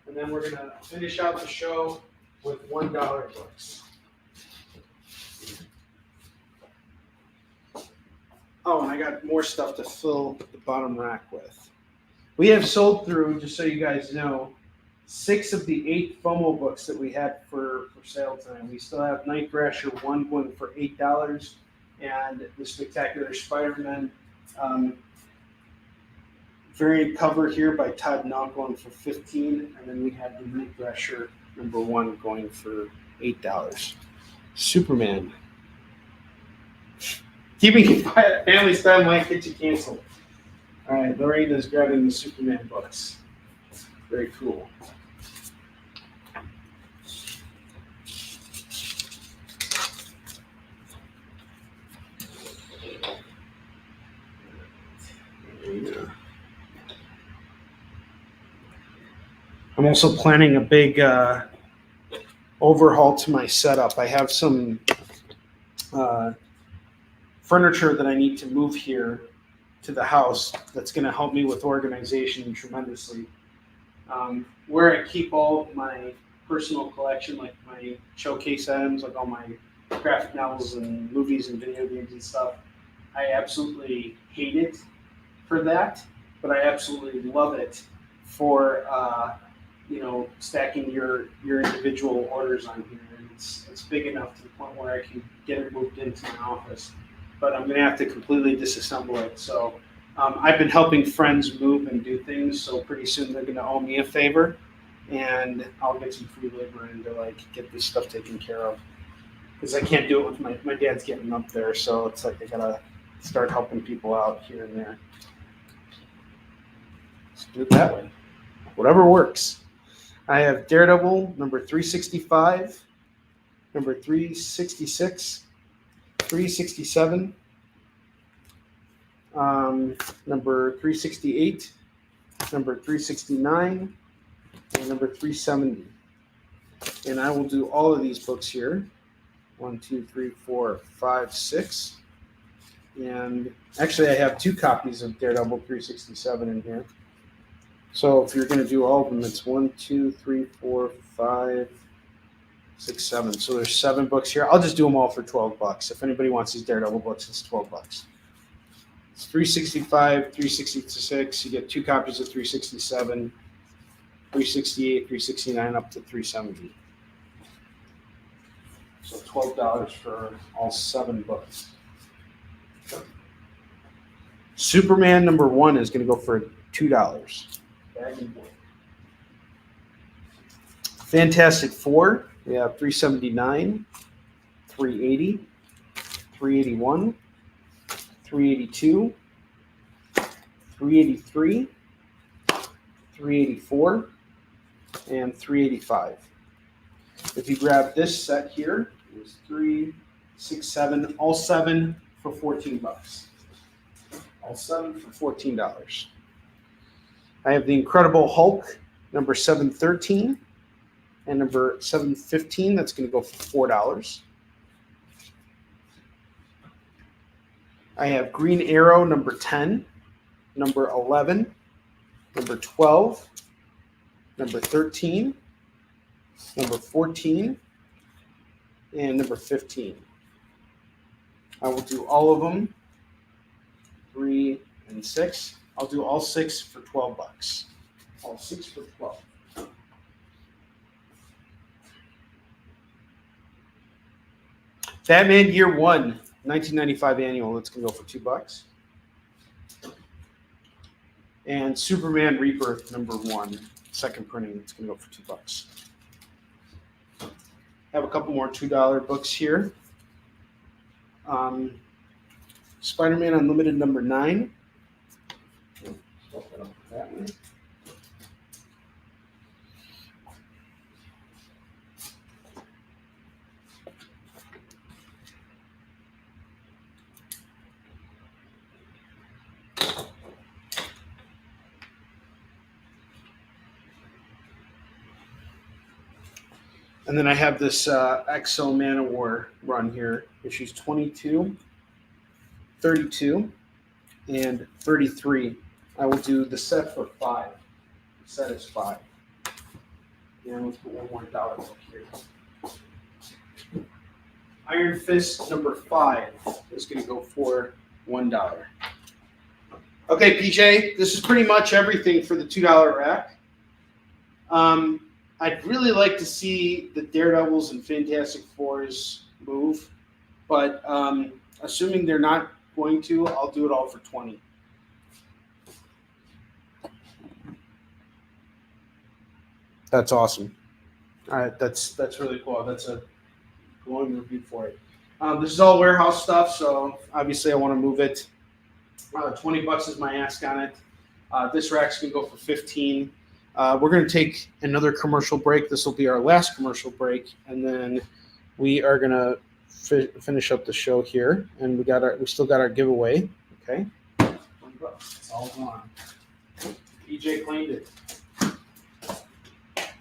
C: And then we're going to finish out the show with $1 books. Oh, and I got more stuff to fill the bottom rack with. We have sold through, just so you guys know, 6 of the 8 FOMO books that we had for sale tonight. We still have Night Thrasher 1 going for $8 and the Spectacular Spider-Man variant cover here by Todd Knott going for $15, and then we have the Night Thrasher number 1 going for $8. Superman. Keeping it family style might get you canceled. All right, Lorraine is grabbing the Superman books. Very cool. I'm also planning a big overhaul to my setup. I have some furniture that I need to move here to the house that's going to help me with organization tremendously. Where I keep all my personal collection, like my showcase items, like all my graphic novels and movies and video games and stuff, I absolutely hate it for that, but I absolutely love it for stacking your individual orders on here. And it's big enough to the point where I can get it moved into my office, but I'm going to have to completely disassemble it. So I've been helping friends move and do things, so pretty soon they're going to owe me a favor, and I'll get some free labor in to like get this stuff taken care of, because I can't do it with my dad's getting up there, so it's like I gotta start helping people out here and there. Let's do it that way. Whatever works. I have Daredevil number 365, number 366, 367, number 368, number 369, and number 370. And I will do all of these books here. 1, 2, 3, 4, 5, 6. And actually, I have 2 copies of Daredevil 367 in here. So if you're going to do all of them, it's 1, 2, 3, 4, 5, 6, 7. So there's 7 books here. I'll just do them all for $12. If anybody wants these Daredevil books, it's $12. It's 365, 366. You get 2 copies of 367, 368, 369, up to 370. So $12 for all 7 books. Superman number 1 is going to go for $2. Fantastic Four, we have 379, 380, 381, 382, 383, 384, and 385. If you grab this set here, it's 3, 6, 7, all 7 for $14. All 7 for $14. I have the Incredible Hulk, number 713, and number 715. That's going to go for $4. I have Green Arrow, number 10, number 11, number 12, number 13, number 14, and number 15. I will do all of them, 3 and 6. I'll do all 6 for $12. All 6 for $12. Batman Year 1, 1995 annual. That's going to go for $2. And Superman Rebirth number 1, second printing. It's going to go for $2. I have a couple more $2 books here. Spider-Man Unlimited number 9. And then I have this Exo Man of War run here, issues 22, 32, and 33. I will do the set for $5. The set is $5. And let's put one more dollar book here. Iron Fist number 5 is going to go for $1. Okay, PJ, this is pretty much everything for the $2 rack. I'd really like to see the Daredevils and Fantastic Fours move, but assuming they're not going to, I'll do it all for $20. That's awesome. All right, that's really cool. That's a glowing review for it. This is all warehouse stuff, so obviously I want to move it. $20 is my ask on it. This rack's gonna go for $15. We're gonna take another commercial break. This will be our last commercial break, and then we are gonna finish up the show here. And we still got our giveaway. Okay, $20. It's all gone. EJ claimed it.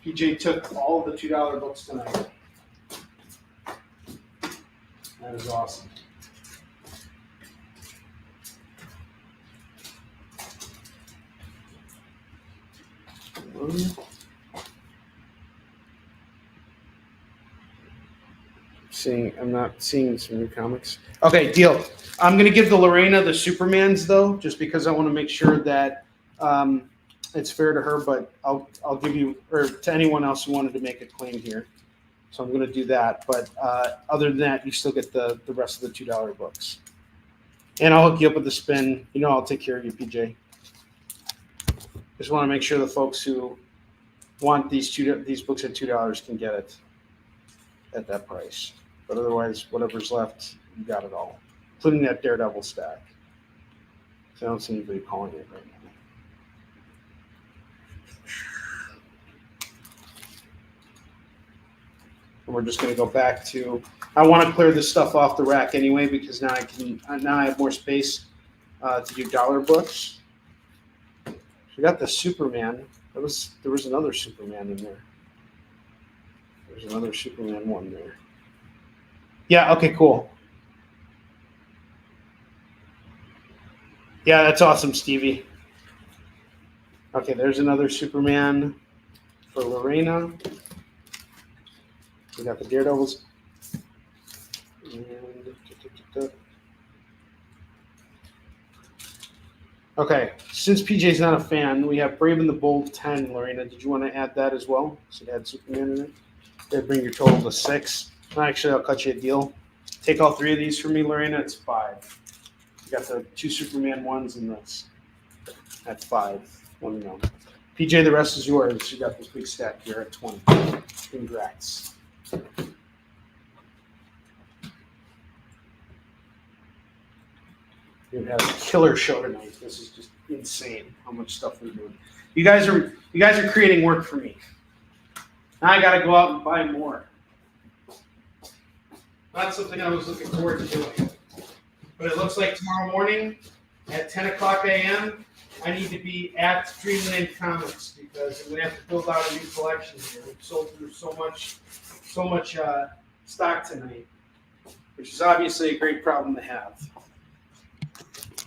C: PJ took all of the $2 books tonight. That is awesome. I'm not seeing some new comics. Okay, deal. I'm gonna give the Lorena the Supermans though, just because I want to make sure that it's fair to her. But I'll give you, or to anyone else who wanted to make a claim here. So I'm gonna do that. But other than that, you still get the rest of the $2 books. And I'll hook you up with the spin. You know, I'll take care of you, PJ. Just want to make sure the folks who want these books at $2 can get it at that price. But otherwise, whatever's left, you got it all, including that Daredevil stack. So I don't see anybody calling it right now. And we're just going to go back to. I want to clear this stuff off the rack anyway because now I have more space to do dollar books. We got the Superman. There was another Superman in there. There's another Superman one there. Yeah, okay, cool. Yeah, that's awesome, Stevie. Okay, there's another Superman for Lorena. We got the Daredevils. Okay, since PJ's not a fan, we have Brave and the Bold 10, Lorena. Did you want to add that as well? So add Superman in it. That'd bring your total to 6. Actually, I'll cut you a deal. Take all 3 of these for me, Lorena. It's 5. You got the 2 Superman ones and this. That's 5. Let me know. PJ, the rest is yours. You got this big stack here at 20. Congrats. We had a killer show tonight. This is just insane how much stuff we're doing. You guys are creating work for me. Now I got to go out and buy more. Not something I was looking forward to doing. But it looks like tomorrow morning at 10 o'clock a.m., I need to be at Dreamland Comics because I'm going to have to build out a new collection here. We've sold through so much stock tonight, which is obviously a great problem to have.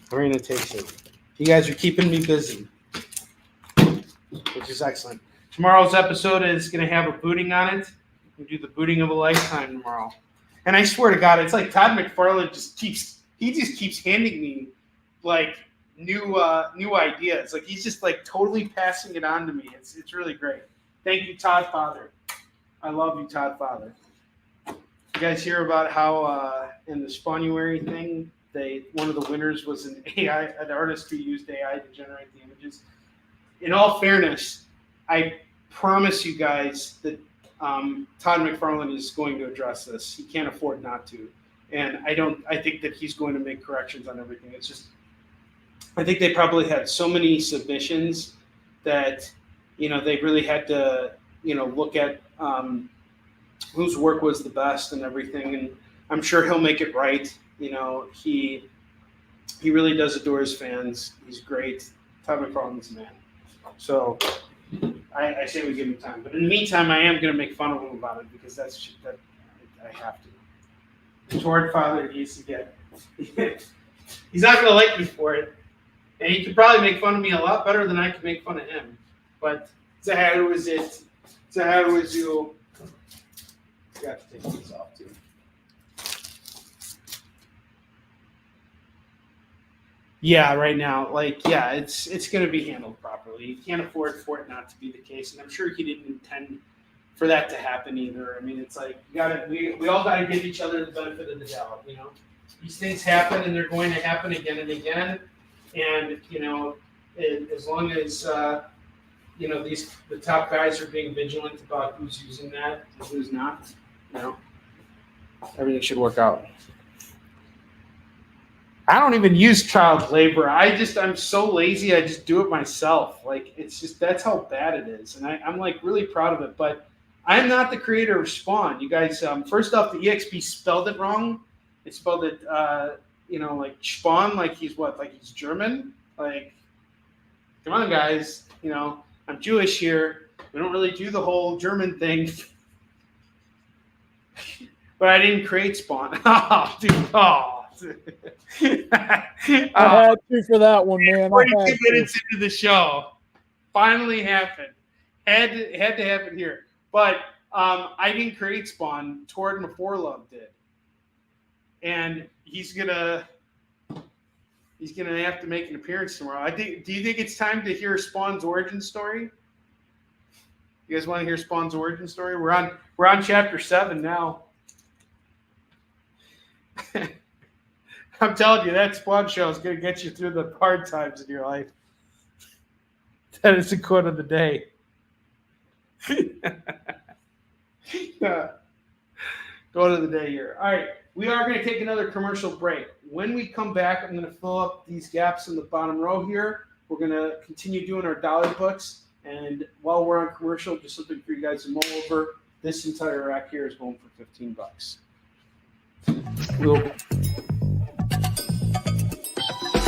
C: Lorena takes it. You guys are keeping me busy, which is excellent. Tomorrow's episode is going to have a booting on it. We do the booting of a lifetime tomorrow. And I swear to God, it's like Todd McFarlane just keeps handing me like new ideas. Like he's just like totally passing it on to me. It's really great. Thank you, Todd Father. I love you, Todd Father. You guys hear about how in the Schpawne thing, one of the winners was an artist who used AI to generate the images. In all fairness, I promise you guys that Todd McFarlane is going to address this. He can't afford not to. And I think that he's going to make corrections on everything. It's just, I think they probably had so many submissions that, they really had to, look at whose work was the best and everything. And I'm sure he'll make it right. He really does adore his fans. He's great. Todd McFarlane's a man. So I say we give him time. But in the meantime, I am going to make fun of him about it because that I have to. The Toward Father needs to get. He's not going to like me for it. And he could probably make fun of me a lot better than I could make fun of him. But that was it. That was you. Got to take these off too. Yeah, right now, it's going to be handled properly. You can't afford for it not to be the case, and I'm sure he didn't intend for that to happen either. I mean, it's like we all got to give each other the benefit of the doubt. These things happen, and they're going to happen again and again. And as long as the top guys are being vigilant about who's using that and who's not, everything should work out. I don't even use child labor. I'm so lazy. I just do it myself. That's how bad it is. And I'm really proud of it, but I'm not the creator of Schpawne. You guys, first off, the EXP spelled it wrong. It spelled it, like Schpawne, like he's German. Come on, guys. I'm Jewish here. We don't really do the whole German thing. But I didn't create Spawn. Oh, dude. Oh.
D: I had to for that one, man.
C: 42 minutes into the show. Finally happened. Had to happen here. But I didn't create Spawn. Tord McForlove did. And he's gonna have to make an appearance tomorrow. Do you think it's time to hear Spawn's origin story? You guys want to hear Spawn's origin story? We're on chapter 7 now. I'm telling you, that Spawn show is going to get you through the hard times in your life. That is the quote of the day. Quote of the day here. All right, we are going to take another commercial break. When we come back, I'm going to fill up these gaps in the bottom row here. We're going to continue doing our dollar books. And while we're on commercial, just something for you guys to mull over. This entire rack here is going for $15.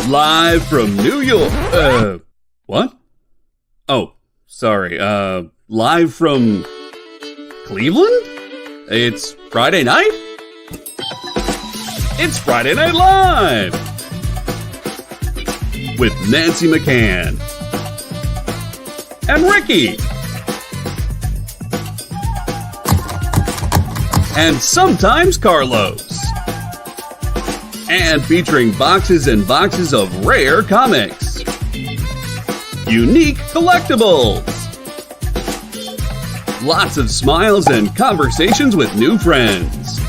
A: Live from New York. What? Oh, sorry. Live from Cleveland? It's Friday night? It's Friday Night Live! With Nancy McCann. And Ricky. And sometimes Carlos. And featuring boxes and boxes of rare comics. Unique collectibles. Lots of smiles and conversations with new friends.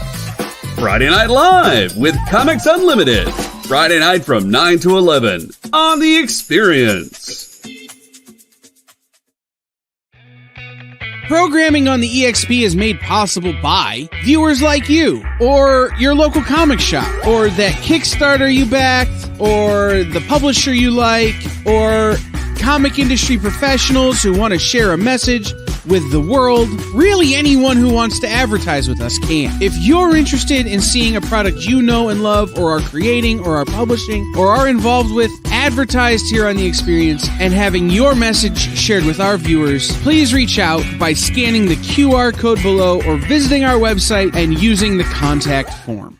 A: Friday Night Live with Comics Unlimited. Friday night from 9 to 11 on The Experience.
F: Programming on the EXP is made possible by viewers like you, or your local comic shop, or that Kickstarter you backed, or the publisher you like, or comic industry professionals who want to share a message with the world. Really, anyone who wants to advertise with us can. If you're interested in seeing a product you know and love, or are creating, or are publishing, or are involved with, advertised here on The Experience, and having your message shared with our viewers, please reach out by scanning the QR code below or visiting our website and using the contact form.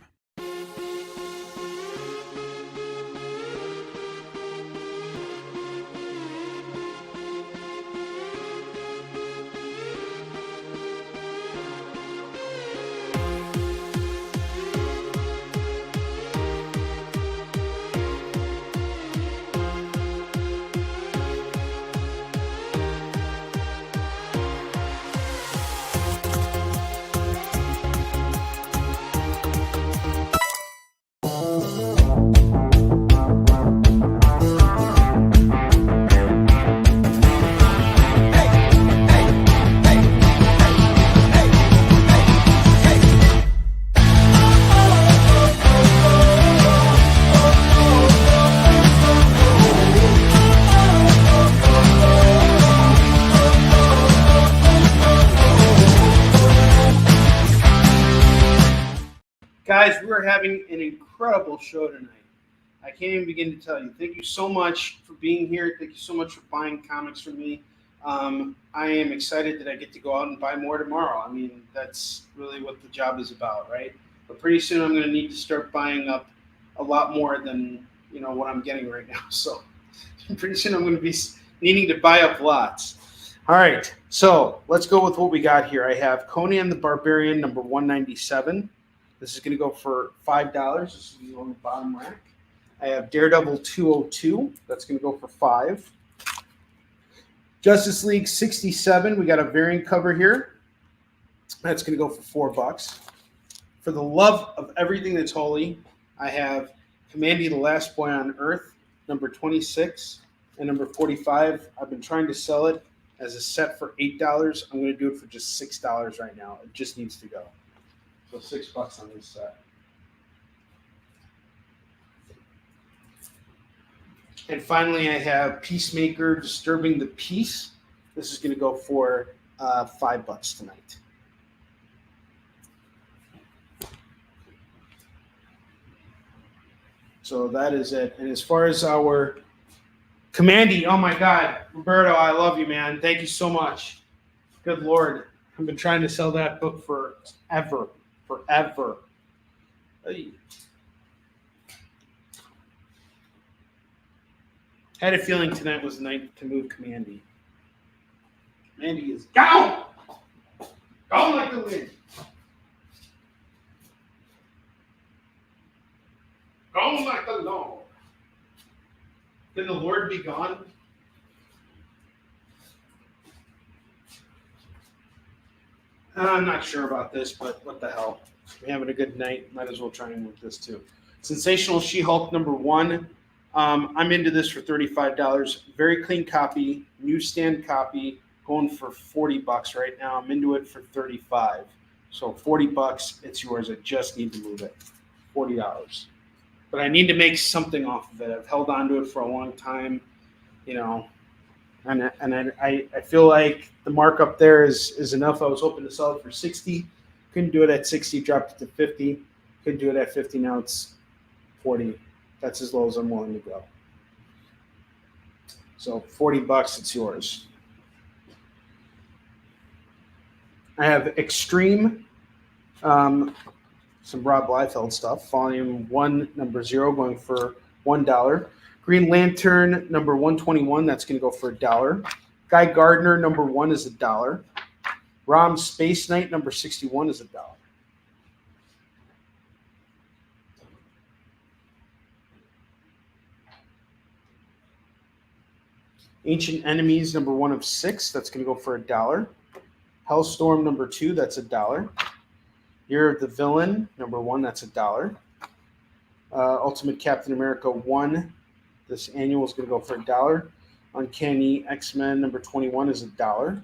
C: Guys, we're having an incredible show tonight. I can't even begin to tell you. Thank you so much for being here. Thank you so much for buying comics from me. I am excited that I get to go out and buy more tomorrow. I mean, that's really what the job is about, right? But pretty soon I'm going to need to start buying up a lot more than, what I'm getting right now. So pretty soon I'm going to be needing to buy up lots. All right, so let's go with what we got here. I have Conan the Barbarian, number 197. This is going to go for $5. This is on the bottom rack. I have Daredevil 202. That's going to go for $5. Justice League 67. We got a variant cover here. That's going to go for $4. For the love of everything that's holy, I have Commandy the Last Boy on Earth, number 26 and number 45. I've been trying to sell it as a set for $8. I'm going to do it for just $6 right now. It just needs to go. So $6 on this set. And finally, I have Peacemaker Disturbing the Peace. This is going to go for $5 tonight. So that is it. And as far as our Commandy, oh my God, Roberto, I love you, man. Thank you so much. Good Lord. I've been trying to sell that book forever. Hey. I had a feeling tonight was the night to move Commandy. Commandy is gone! Gone like the wind. Gone like the Lord. Can the Lord be gone? I'm not sure about this, but what the hell? We're having a good night. Might as well try and move this too. Sensational She-Hulk #1. I'm into this for $35. Very clean copy, newsstand copy, going for $40 right now. I'm into it for $35. So $40, it's yours. I just need to move it. $40. But I need to make something off of it. I've held on to it for a long time, you know, and I feel like the markup there is enough. I was hoping to sell it for 60. Couldn't do it at 60, dropped it to 50. Couldn't do it at 50, now it's 40. That's as low as I'm willing to go. So $40, it's yours. I have Extreme, some Rob Liefeld stuff. Volume 1, #0, going for $1. Green Lantern #121, that's going to go for $1. Guy Gardner #1 is $1. Rom Space Knight #61 is $1. Ancient Enemies #1 of 6, that's going to go for $1. Hellstorm #2, that's $1. Year of the Villain #1, that's $1. Ultimate Captain America 1, this annual is going to go for $1. Uncanny X-Men #21 is $1.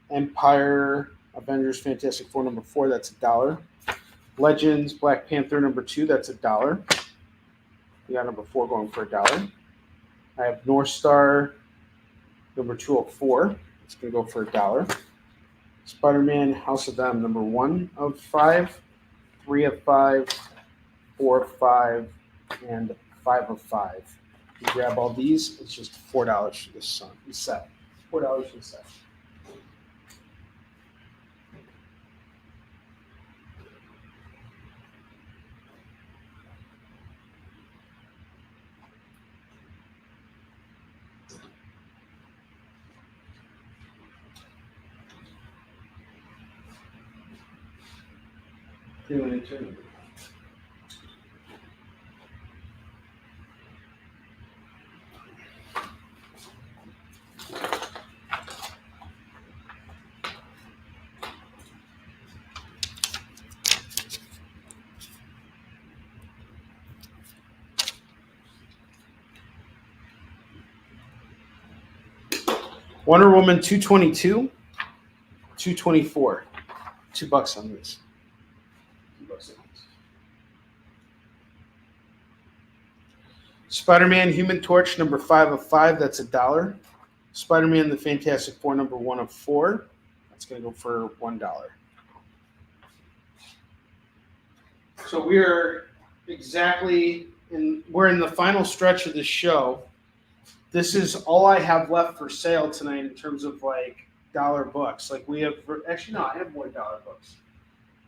C: Empire Avengers Fantastic Four #4, that's $1. Legends Black Panther #2, that's $1. We got #4 going for $1. I have North Star #204. It's going to go for $1. Spider-Man House of M #1 of 5, 3 of 5, 4 of 5, and 5 of 5. You grab all these, it's just $4 for this set. $4 for the set. Wonder Woman 222, 224. $2 on these. $2 on these. Spider-Man Human Torch #5 of 5, that's $1. Spider-Man the Fantastic Four #1 of 4, that's going to go for $1. So we're in the final stretch of the show. This is all I have left for sale tonight in terms of like dollar books. Like we have, actually no, I have more dollar books.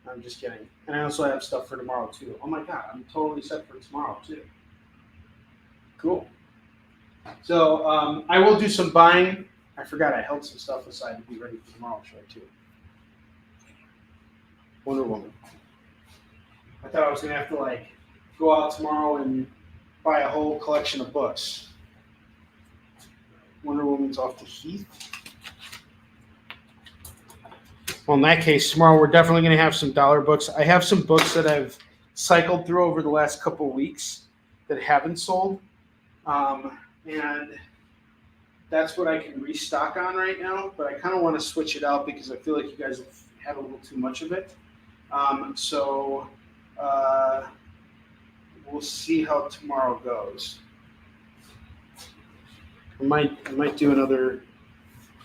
C: I'm just kidding. And I also have stuff for tomorrow too. Oh my God, I'm totally set for tomorrow too. Cool. So I will do some buying. I forgot I held some stuff aside to be ready for tomorrow's show too. Wonder Woman. I thought I was gonna have to like go out tomorrow and buy a whole collection of books. Wonder Woman's off the Heath. Well, in that case, tomorrow we're definitely going to have some dollar books. I have some books that I've cycled through over the last couple of weeks that haven't sold. And that's what I can restock on right now. But I kind of want to switch it out because I feel like you guys have had a little too much of it. So we'll see how tomorrow goes. I might do another.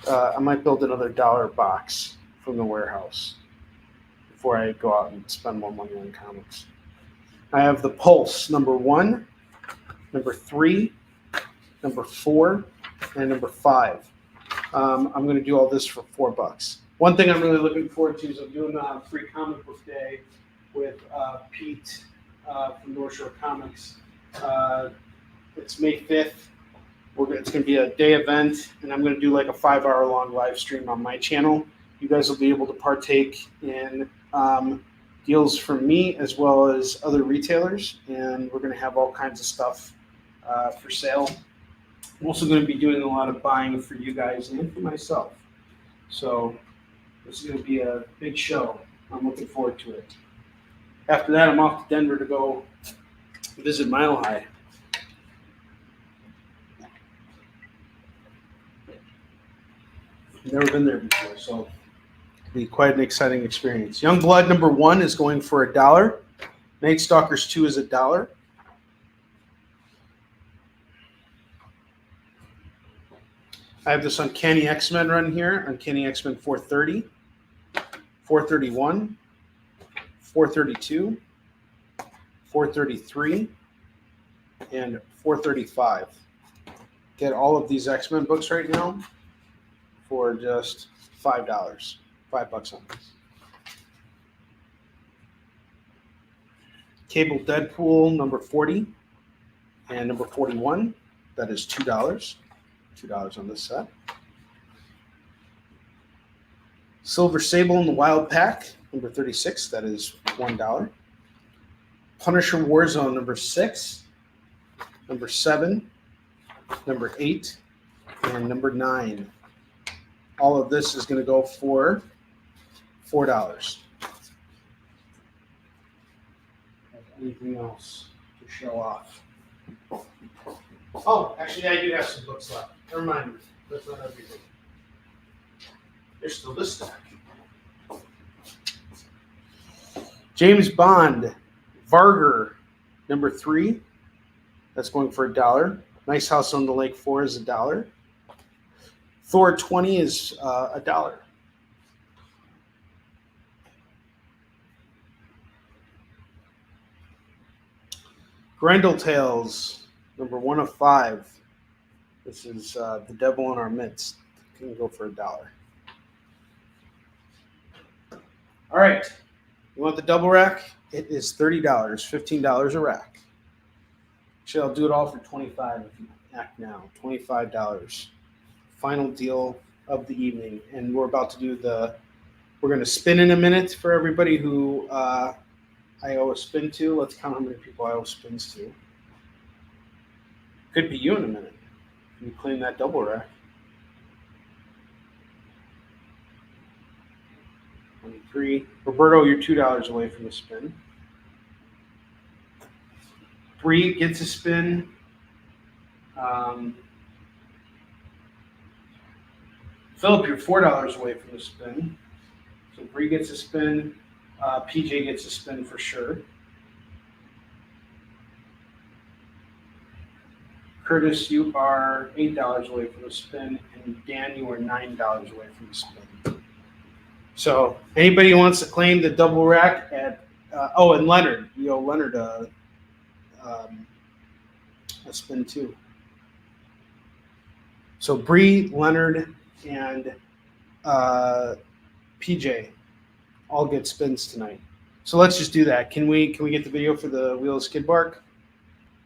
C: I might build another dollar box from the warehouse before I go out and spend more money on comics. I have the Pulse #1, #3, #4, and #5. I'm going to do all this for $4. One thing I'm really looking forward to is I'm doing a free comic book day with Pete from North Shore Comics. It's May 5th. It's going to be a day event, and I'm going to do like a 5-hour long live stream on my channel. You guys will be able to partake in deals from me as well as other retailers, and we're going to have all kinds of stuff for sale. I'm also going to be doing a lot of buying for you guys and for myself. So this is going to be a big show. I'm looking forward to it. After that, I'm off to Denver to go visit Mile High. Never been there before, so it'll be quite an exciting experience. Young Blood number 1 is going for $1. Night Stalkers 2 is $1. I have this Uncanny X-Men run here. Uncanny X-Men 430, 431, 432, 433, and 435. Get all of these X-Men books right now for just $5. $5 on this. Cable Deadpool number 40 and number 41. That is $2. $2 on this set. Silver Sable in the Wild Pack, number 36, that is $1. Punisher Warzone, number 6, number 7, number 8, and number 9. All of this is going to go for $4. Anything else to show off? Oh, actually, I do have some books left. Never mind. That's not everything. There's still this stack. James Bond, Varger, number 3. That's going for $1. Nice House on the Lake 4 is $1. Thor 20 is $1. Grendel Tales, number 1 of 5. This is The Devil in Our Midst. Can go for $1. All right. You want the double rack? It is $30, $15 a rack. Actually, I'll do it all for $25 if you act now. $25. Final deal of the evening. And we're about to do we're going to spin in a minute for everybody who I owe a spin to. Let's count how many people I owe spins to. Could be you in a minute. You clean that double rack. 23. Roberto, you're $2 away from the spin. Bree gets a spin. Philip, you're $4 away from the spin. So Bree gets a spin. PJ gets a spin for sure. Curtis, you are $8 away from the spin, and Dan, you are $9 away from the spin. So anybody who wants to claim the double rack at and Leonard, you owe Leonard a spin too. So Bree, Leonard, and PJ all get spins tonight. So let's just do that. Can we get the video for the Wheel of Skid Bark?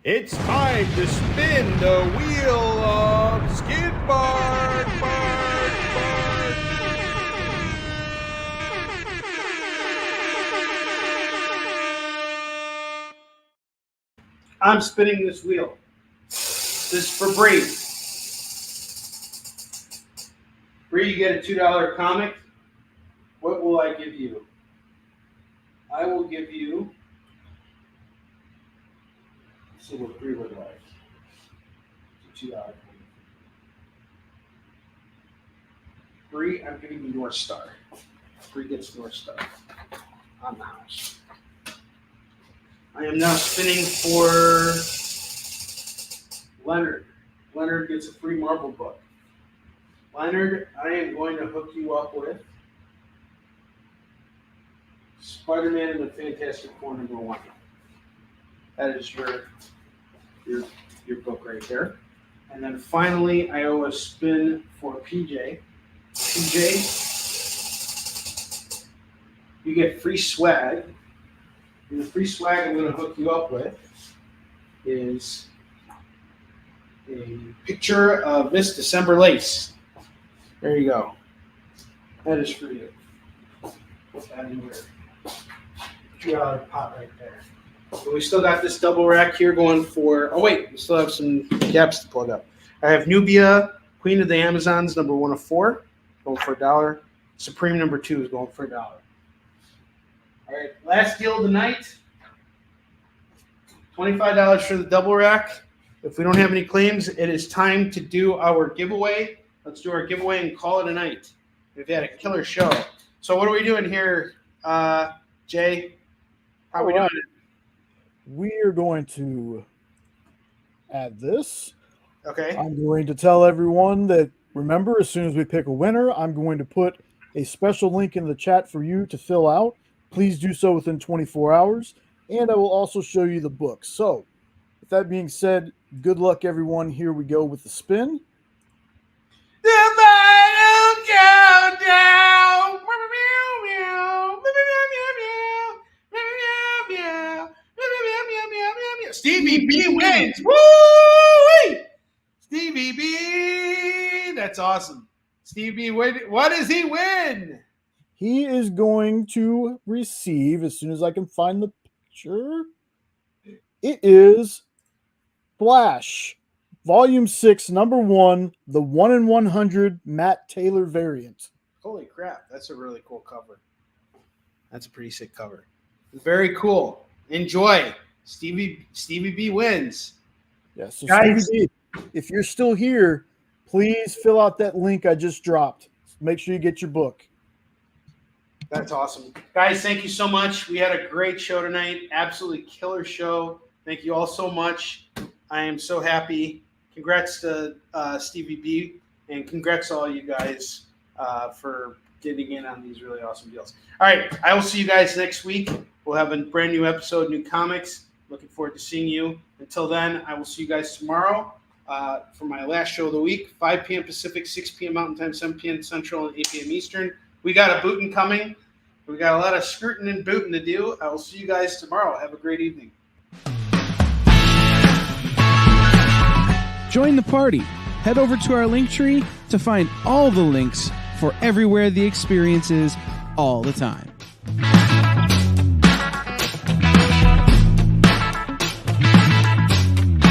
I: It's time to spin the wheel of Skid Bark.
C: I'm spinning this wheel. This is for Bree. Bree, you get a $2 comic. What will I give you? I will give you. Let's see what Bree would like. It's a $2 comic. Bree, I'm giving you North Star. Bree gets North Star on the house. I am now spinning for Leonard. Leonard gets a free Marvel book. Leonard, I am going to hook you up with Spider-Man and the Fantastic Four #1. That is your book right there. And then finally, I owe a spin for PJ. PJ, you get free swag. And the free swag I'm going to hook you up with is a picture of this December lace. There you go. That is for you. Put that in your $2 pot right there. So we still got this double rack here going for, oh wait, we still have some gaps to plug up. I have Nubia, Queen of the Amazons, number 1 of 4, going for $1. Supreme number 2 is going for $1. All right, last deal of the night, $25 for the double rack. If we don't have any claims, it is time to do our giveaway. Let's do our giveaway and call it a night. We've had a killer show. So what are we doing here, Jay? How are we doing it?
D: We are going to add this.
C: Okay.
D: I'm going to tell everyone that, remember, as soon as we pick a winner, I'm going to put a special link in the chat for you to fill out. Please do so within 24 hours. And I will also show you the book. So, with that being said, good luck, everyone. Here we go with the spin.
C: The final countdown. Stevie B wins. Woo! Stevie B. That's awesome. Stevie, what does he win?
D: He is going to receive, as soon as I can find the picture, it is Flash, Volume 6, Number 1, the 1 in 100 Matt Taylor variant.
C: Holy crap, that's a really cool cover. That's a pretty sick cover. Very cool. Enjoy. Stevie B wins.
D: Yes, so
C: Guys,
D: Stevie B, if you're still here, please fill out that link I just dropped. Make sure you get your book.
C: that's awesome. Guys, thank you so much. We had a great show tonight. Absolutely killer show. Thank you all so much. I am so happy. Congrats to Stevie B, and congrats to all you guys for getting in on these really awesome deals. All right, I will see you guys next week. We'll have a brand new episode, new comics. Looking forward to seeing you. Until then, I will see you guys tomorrow for my last show of the week, 5 p.m. Pacific, 6 p.m. Mountain Time, 7 p.m. Central, and 8 p.m. Eastern. We got a booting coming. We got a lot of skirting and booting to do. I will see you guys tomorrow. Have a great evening.
F: Join the party. Head over to our link tree to find all the links for everywhere the experience is all the time.